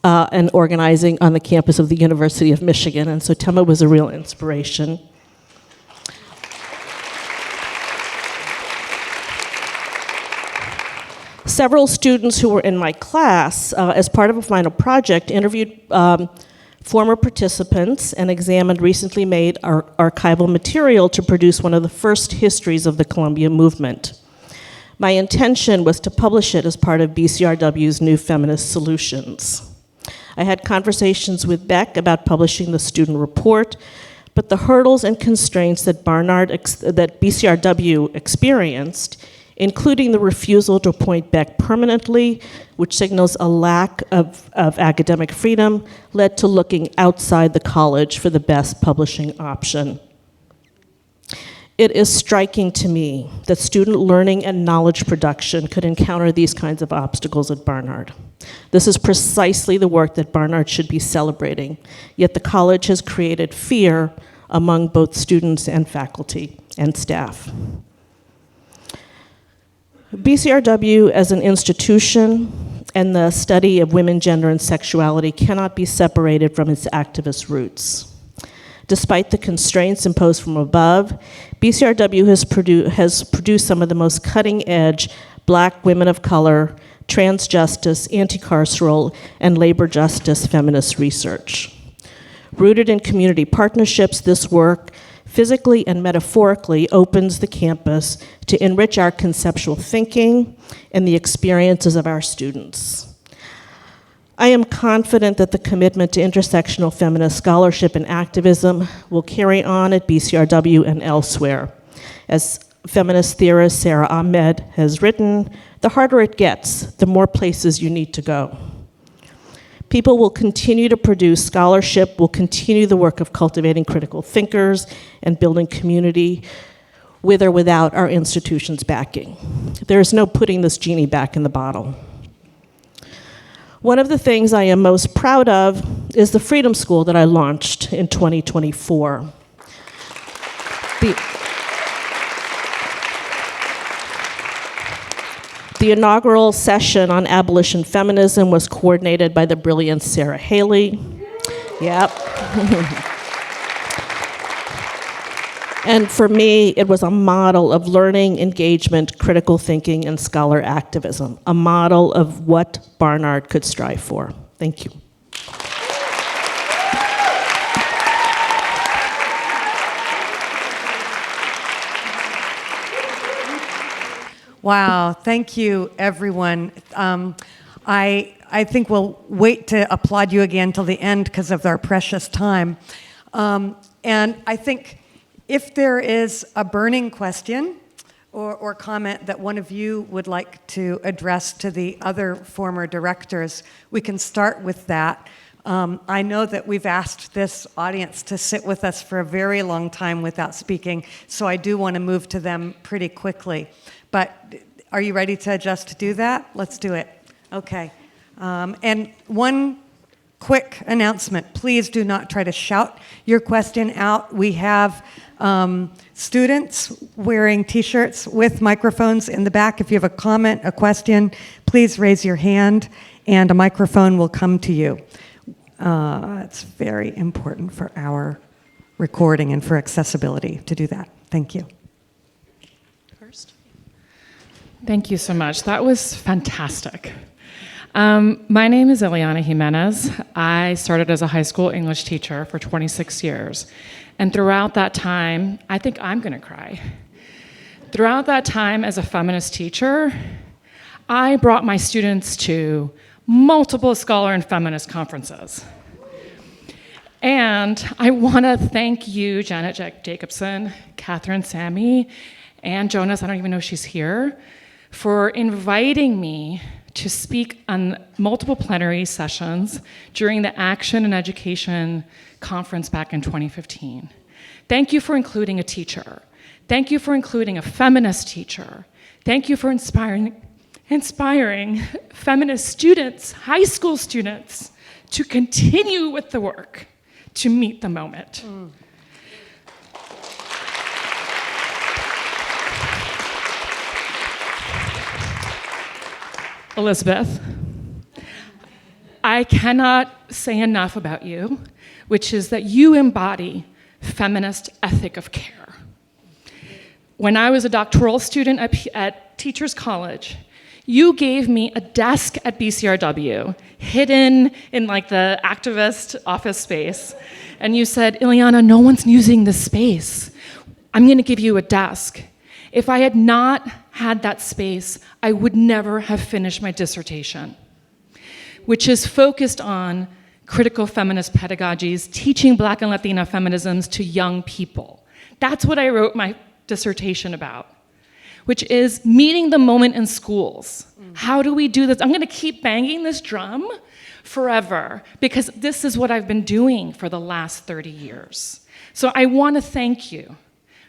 F: and organizing on the campus of the University of Michigan, and so Temma was a real inspiration. Several students who were in my class, as part of a final project, interviewed former participants and examined recently made archival material to produce one of the first histories of the Columbia movement. My intention was to publish it as part of BCRW's New Feminist Solutions. I had conversations with Beck about publishing the student report, but the hurdles and constraints that BCRW experienced, including the refusal to appoint Beck permanently, which signals a lack of academic freedom, led to looking outside the college for the best publishing option. It is striking to me that student learning and knowledge production could encounter these kinds of obstacles at Barnard. This is precisely the work that Barnard should be celebrating, yet the college has created fear among both students and faculty and staff. BCRW as an institution and the study of women, gender, and sexuality cannot be separated from its activist roots. Despite the constraints imposed from above, BCRW has produced some of the most cutting-edge Black, women of color, trans justice, anti-carceral, and labor justice feminist research. Rooted in community partnerships, this work physically and metaphorically opens the campus to enrich our conceptual thinking and the experiences of our students. I am confident that the commitment to intersectional feminist scholarship and activism will carry on at BCRW and elsewhere. As feminist theorist Sarah Ahmed has written, the harder it gets, the more places you need to go. People will continue to produce scholarship, will continue the work of cultivating critical thinkers and building community with or without our institutions' backing. There is no putting this genie back in the bottle. One of the things I am most proud of is the Freedom School that I launched in 2024. The inaugural session on abolition feminism was coordinated by the brilliant Sarah Haley. Yep. And for me, it was a model of learning, engagement, critical thinking, and scholar activism, a model of what Barnard could strive for. Thank you.
G: Wow, thank you, everyone. I think we'll wait to applaud you again till the end because of our precious time. And I think if there is a burning question or comment that one of you would like to address to the other former directors, we can start with that. I know that we've asked this audience to sit with us for a very long time without speaking, so I do want to move to them pretty quickly. But are you ready to just do that? Let's do it. Okay. And one quick announcement. Please do not try to shout your question out. We have students wearing T-shirts with microphones in the back. If you have a comment, a question, please raise your hand and a microphone will come to you. It's very important for our recording and for accessibility to do that. Thank you.
H: Thank you so much. That was fantastic. My name is Ileana Jimenez. I started as a high school English teacher for 26 years. And throughout that time, I think I'm going to cry. Throughout that time as a feminist teacher, I brought my students to multiple Scholar and Feminist conferences. And I want to thank you, Janet Jakobsen, Catharine, Sammy, and Jonas, I don't even know if she's here, for inviting me to speak on multiple plenary sessions during the Action and Education Conference back in 2015. Thank you for including a teacher. Thank you for including a feminist teacher. Thank you for inspiring feminist students, high school students, to continue with the work to meet the moment. Elizabeth, I cannot say enough about you, which is that you embody feminist ethic of care. When I was a doctoral student at Teachers College, you gave me a desk at BCRW, hidden in like the activist office space, and you said, Ileana, no one's using this space. I'm gonna give you a desk. If I had not had that space, I would never have finished my dissertation, which is focused on critical feminist pedagogies, teaching Black and Latina feminisms to young people. That's what I wrote my dissertation about, which is meeting the moment in schools. How do we do this? I'm gonna keep banging this drum forever because this is what I've been doing for the last 30 years. So I wanna thank you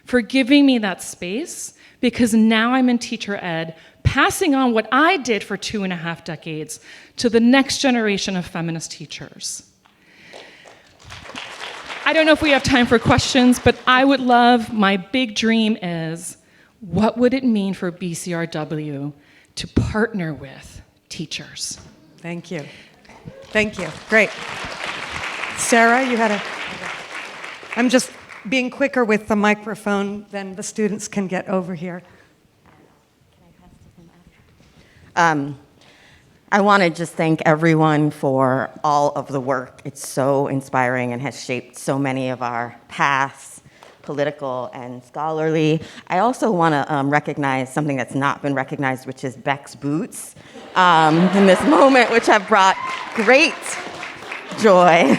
H: for giving me that space, because now I'm in teacher ed, passing on what I did for 2.5 decades to the next generation of feminist teachers. I don't know if we have time for questions, but I would love, my big dream is, what would it mean for BCRW to partner with teachers?
G: Thank you. Thank you. Great. Sarah, you had a... I'm just being quicker with the microphone, then the students can get over here.
I: I want to just thank everyone for all of the work. It's so inspiring and has shaped so many of our paths, political and scholarly. I also want to recognize something that's not been recognized, which is Beck's boots in this moment, which have brought great joy.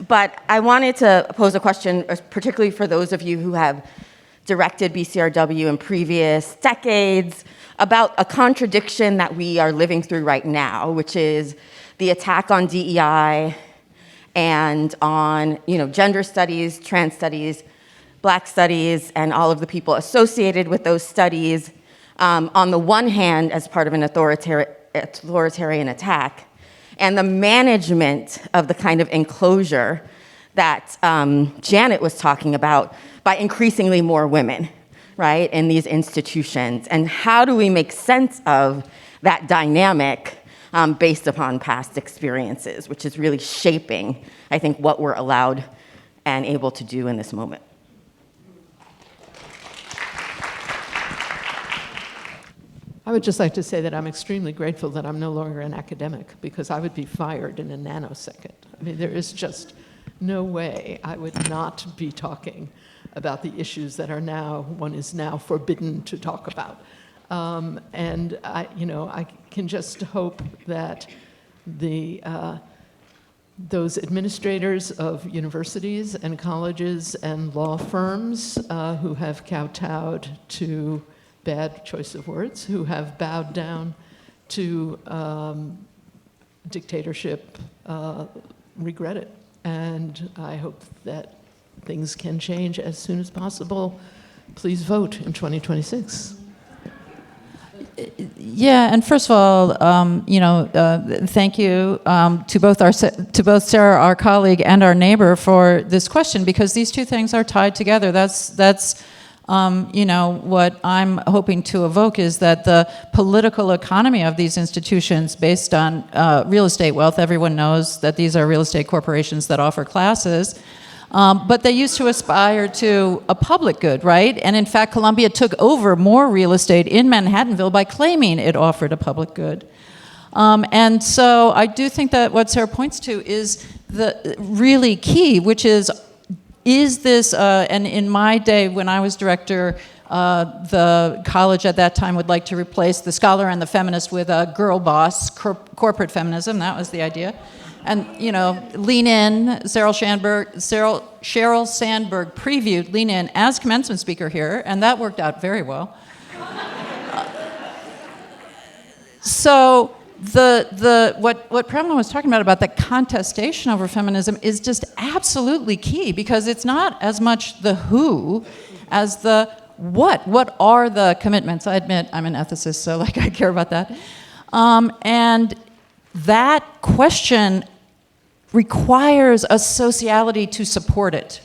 I: But I wanted to pose a question, particularly for those of you who have directed BCRW in previous decades, about a contradiction that we are living through right now, which is the attack on DEI and on gender studies, trans studies, Black studies, and all of the people associated with those studies, on the one hand, as part of an authoritarian attack, and the management of the kind of enclosure that Janet was talking about by increasingly more women, right, in these institutions. And how do we make sense of that dynamic based upon past experiences, which is really shaping, I think, what we're allowed and able to do in this moment.
B: I would just like to say that I'm extremely grateful that I'm no longer an academic, because I would be fired in a nanosecond. I mean, there is just no way I would not be talking about the issues that one is now forbidden to talk about. And I can just hope that those administrators of universities and colleges and law firms who have kowtowed to bad choice of words, who have bowed down to dictatorship, regret it. And I hope that things can change as soon as possible. Please vote in 2026.
D: Yeah, and first of all, thank you to both Sarah, our colleague, and our neighbor for this question, because these two things are tied together. That's what I'm hoping to evoke is that the political economy of these institutions based on real estate wealth, everyone knows that these are real estate corporations that offer classes, but they used to aspire to a public good, right? And in fact, Columbia took over more real estate in Manhattanville by claiming it offered a public good. And so I do think that what Sarah points to is the really key, which is this, and in my day when I was director, The college at that time would like to replace the scholar and the feminist with a girl boss, corporate feminism. That was the idea. And, Lean In, Sheryl Sandberg previewed Lean In as commencement speaker here, and that worked out very well. So what Premilla was talking about the contestation over feminism is just absolutely key, because it's not as much the who as the what. What are the commitments? I admit I'm an ethicist, so I care about that. And that question requires a sociality to support it,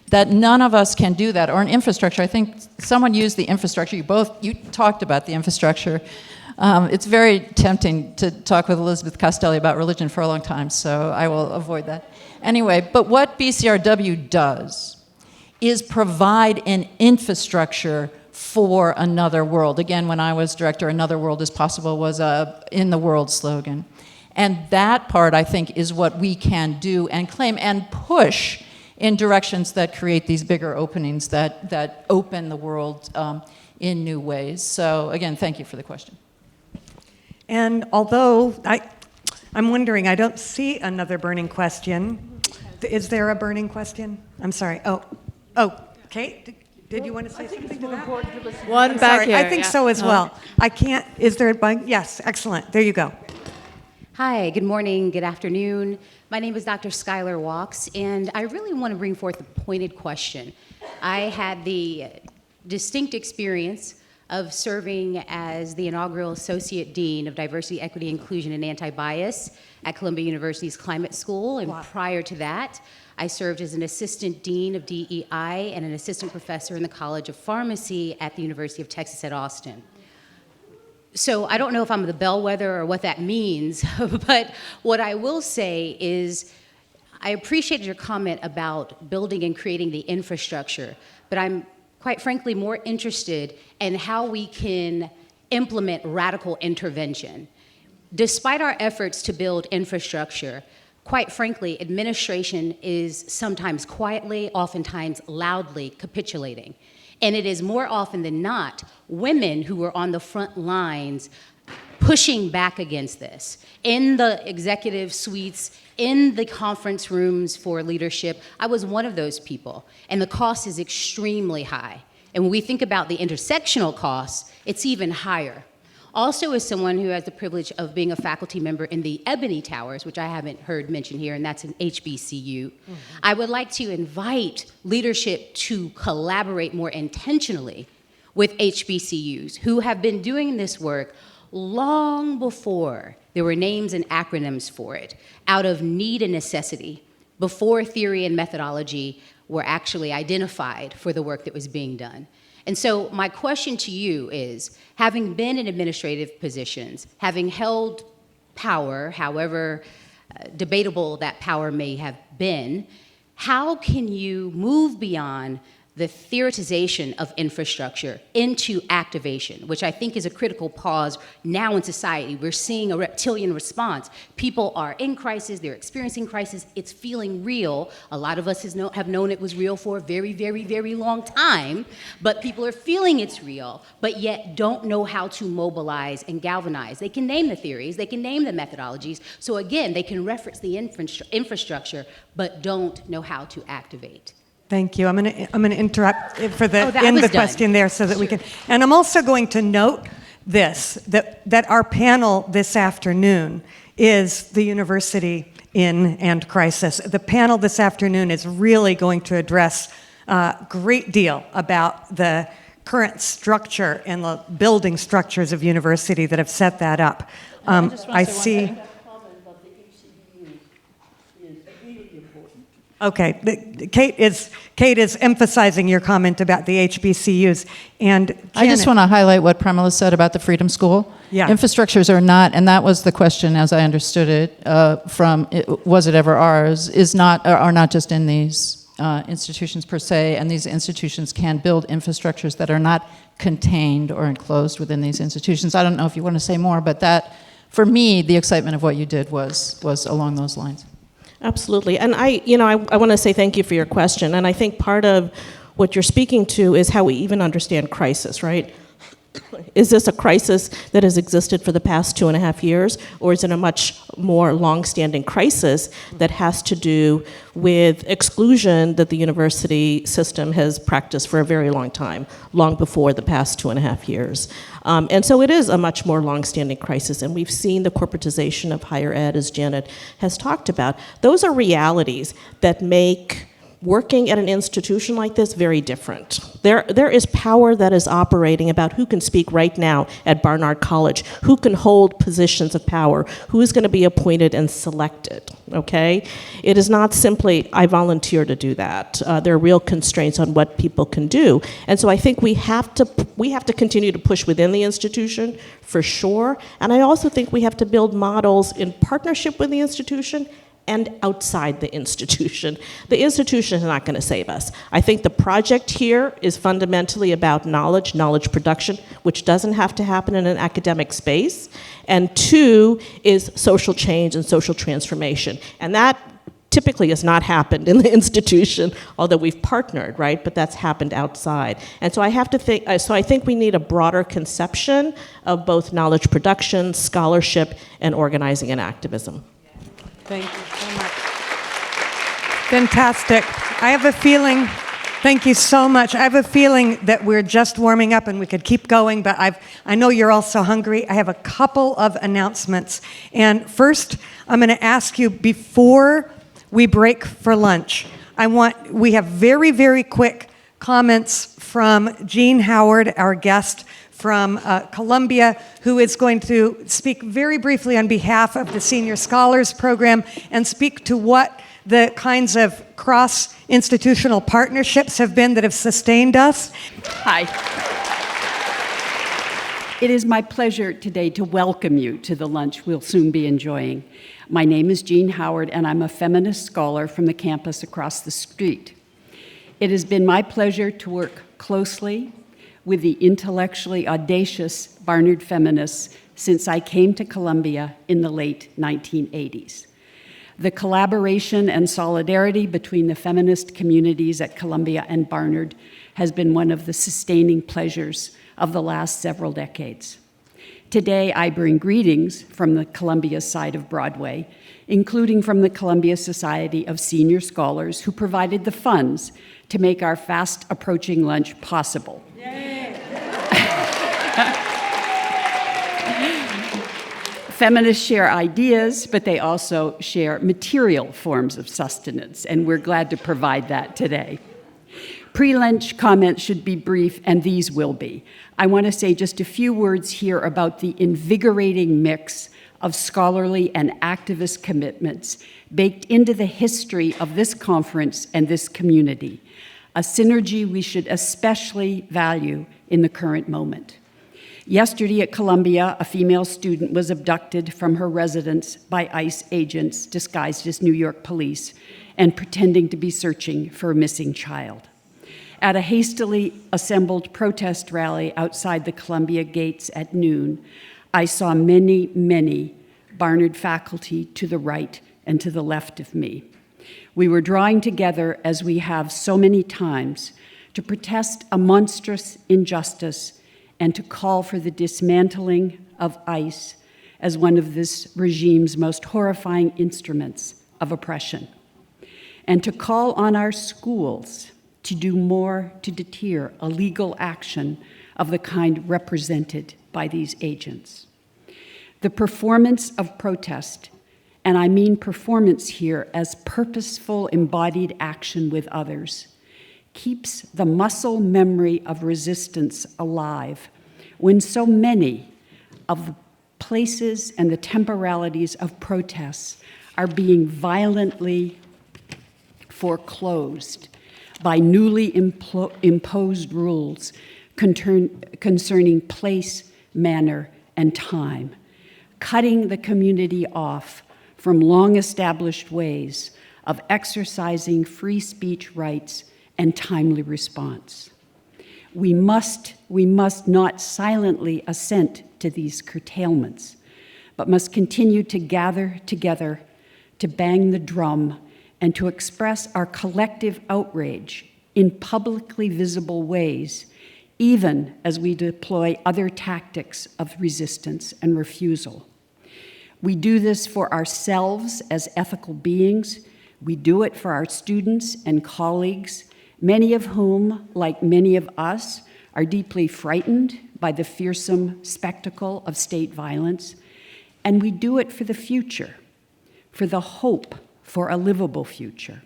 D: that none of us can do that, or an infrastructure. I think someone used the infrastructure. You talked about the infrastructure. It's very tempting to talk with Elizabeth Castelli about religion for a long time, so I will avoid that. Anyway, but what BCRW does is provide an infrastructure for another world. Again, when I was director, Another World is Possible was a In the World slogan. And that part, I think, is what we can do and claim and push in directions that create these bigger openings that open the world in new ways. So again, thank you for the question.
G: And although I'm wondering, I don't see another burning question. Is there a burning question? I'm sorry. Oh, Kate, did you want to say something to that?
J: One back here.
G: I think so as well. I can't, is there a bug? Yes, excellent. There you go.
J: Hi, good morning, good afternoon. My name is Dr. Skylar Walks, and I really want to bring forth a pointed question. I had the distinct experience of serving as the inaugural Associate Dean of Diversity, Equity, Inclusion, and Anti-Bias at Columbia University's Climate School, and prior to that, I served as an Assistant Dean of DEI and an Assistant Professor in the College of Pharmacy at the University of Texas at Austin. So I don't know if I'm the bellwether or what that means, but what I will say is I appreciated your comment about building and creating the infrastructure, but I'm quite frankly more interested in how we can implement radical intervention. Despite our efforts to build infrastructure, quite frankly, administration is sometimes quietly, oftentimes loudly capitulating. And it is more often than not women who are on the front lines pushing back against this. In the executive suites, in the conference rooms for leadership, I was one of those people. And the cost is extremely high. And when we think about the intersectional costs, it's even higher. Also, as someone who has the privilege of being a faculty member in the Ebony Towers, which I haven't heard mentioned here, and that's an HBCU, I would like to invite leadership to collaborate more intentionally with HBCUs who have been doing this work long before there were names and acronyms for it, out of need and necessity, before theory and methodology were actually identified for the work that was being done. And so my question to you is, having been in administrative positions, having held power, however debatable that power may have been, how can you move beyond the theoretization of infrastructure into activation, which I think is a critical pause now in society. We're seeing a reptilian response. People are in crisis, they're experiencing crisis, it's feeling real. A lot of us have known it was real for a very, very, very long time, but people are feeling it's real, but yet don't know how to mobilize and galvanize. They can name the theories, they can name the methodologies, so again, they can reference the infrastructure, but don't know how to activate.
G: Thank you. I'm going to interrupt for the end the question there so that we can. And I'm also going to note this, that our panel this afternoon is the University in and Crisis. The panel this afternoon is really going to address a great deal about the current structure and the building structures of university that have set that up. I see. Okay, Kate is emphasizing your comment about the HBCUs, and Janet,
D: I just want to highlight what Premilla said about the Freedom School.
G: Yeah.
D: Infrastructures are not, and that was the question as I understood it, was it ever ours, are not just in these institutions per se, and these institutions can build infrastructures that are not contained or enclosed within these institutions. I don't know if you want to say more, but that, for me, the excitement of what you did was along those lines.
F: Absolutely. And I want to say thank you for your question. And I think part of what you're speaking to is how we even understand crisis, right? Is this a crisis that has existed for the past 2.5 years, or is it a much more long-standing crisis that has to do with exclusion that the university system has practiced for a very long time, long before the past 2.5 years? And so it is a much more long-standing crisis, and we've seen the corporatization of higher ed, as Janet has talked about. Those are realities that make working at an institution like this very different. There is power that is operating about who can speak right now at Barnard College, who can hold positions of power, who is going to be appointed and selected, okay? It is not simply, I volunteer to do that. There are real constraints on what people can do. And so I think we have to continue to push within the institution, for sure. And I also think we have to build models in partnership with the institution and outside the institution. The institution is not going to save us. I think the project here is fundamentally about knowledge production, which doesn't have to happen in an academic space. And 2 is social change and social transformation. And that typically has not happened in the institution, although we've partnered, right? But that's happened outside. And so I think we need a broader conception of both knowledge production, scholarship, and organizing and activism.
G: Thank you so much. Fantastic. I have a feeling, thank you so much. I have a feeling that we're just warming up and we could keep going, but I know you're all so hungry. I have a couple of announcements. And first, I'm going to ask you, before we break for lunch, we have very, very quick comments from Jean Howard, our guest from Columbia, who is going to speak very briefly on behalf of the Senior Scholars Program and speak to what the kinds of cross-institutional partnerships have been that have sustained us.
K: Hi. It is my pleasure today to welcome you to the lunch we'll soon be enjoying. My name is Jean Howard, and I'm a feminist scholar from the campus across the street. It has been my pleasure to work closely with the intellectually audacious Barnard feminists since I came to Columbia in the late 1980s. The collaboration and solidarity between the feminist communities at Columbia and Barnard has been one of the sustaining pleasures of the last several decades. Today, I bring greetings from the Columbia side of Broadway, including from the Columbia Society of Senior Scholars, who provided the funds to make our fast-approaching lunch possible. Feminists share ideas, but they also share material forms of sustenance, and we're glad to provide that today. Pre-lunch comments should be brief, and these will be. I want to say just a few words here about the invigorating mix of scholarly and activist commitments baked into the history of this conference and this community, a synergy we should especially value in the current moment. Yesterday at Columbia, a female student was abducted from her residence by ICE agents disguised as New York police and pretending to be searching for a missing child. At a hastily assembled protest rally outside the Columbia gates at noon, I saw many, many Barnard faculty to the right and to the left of me. We were drawing together, as we have so many times, to protest a monstrous injustice and to call for the dismantling of ICE as one of this regime's most horrifying instruments of oppression, and to call on our schools to do more to deter illegal action of the kind represented by these agents. The performance of protest, and I mean performance here as purposeful embodied action with others, keeps the muscle memory of resistance alive when so many of the places and the temporalities of protests are being violently foreclosed by newly imposed rules concerning place, manner, and time, cutting the community off from long-established ways of exercising free speech rights and timely response. We must not silently assent to these curtailments, but must continue to gather together to bang the drum and to express our collective outrage in publicly visible ways, even as we deploy other tactics of resistance and refusal. We do this for ourselves as ethical beings. We do it for our students and colleagues, many of whom, like many of us, are deeply frightened by the fearsome spectacle of state violence. And we do it for the future, for the hope for a livable future.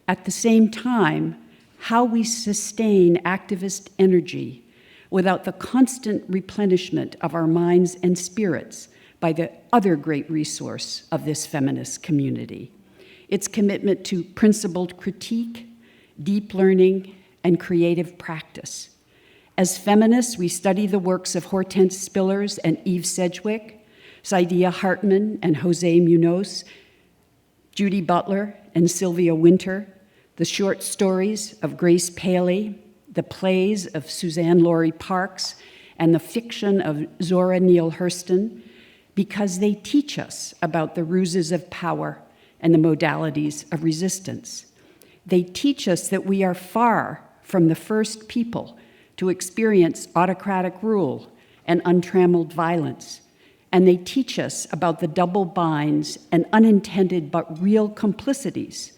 K: At the same time, how we sustain activist energy without the constant replenishment of our minds and spirits by the other great resource of this feminist community, its commitment to principled critique, deep learning, and creative practice. As feminists, we study the works of Hortense Spillers and Eve Sedgwick, Saidiya Hartman and Jose Munoz, Judy Butler and Sylvia Winter, the short stories of Grace Paley, the plays of Suzanne Laurie Parks, and the fiction of Zora Neale Hurston, because they teach us about the ruses of power and the modalities of resistance. They teach us that we are far from the first people to experience autocratic rule and untrammeled violence. And they teach us about the double binds and unintended but real complicities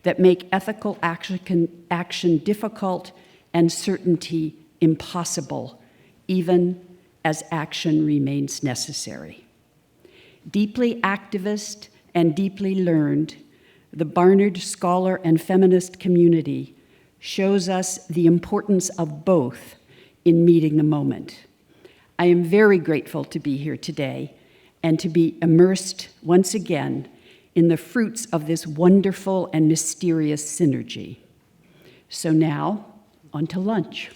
K: that make ethical action difficult and certainty impossible, even as action remains necessary. Deeply activist and deeply learned, the Barnard Scholar and Feminist community shows us the importance of both in meeting the moment. I am very grateful to be here today and to be immersed once again in the fruits of this wonderful and mysterious synergy. So now, on to lunch.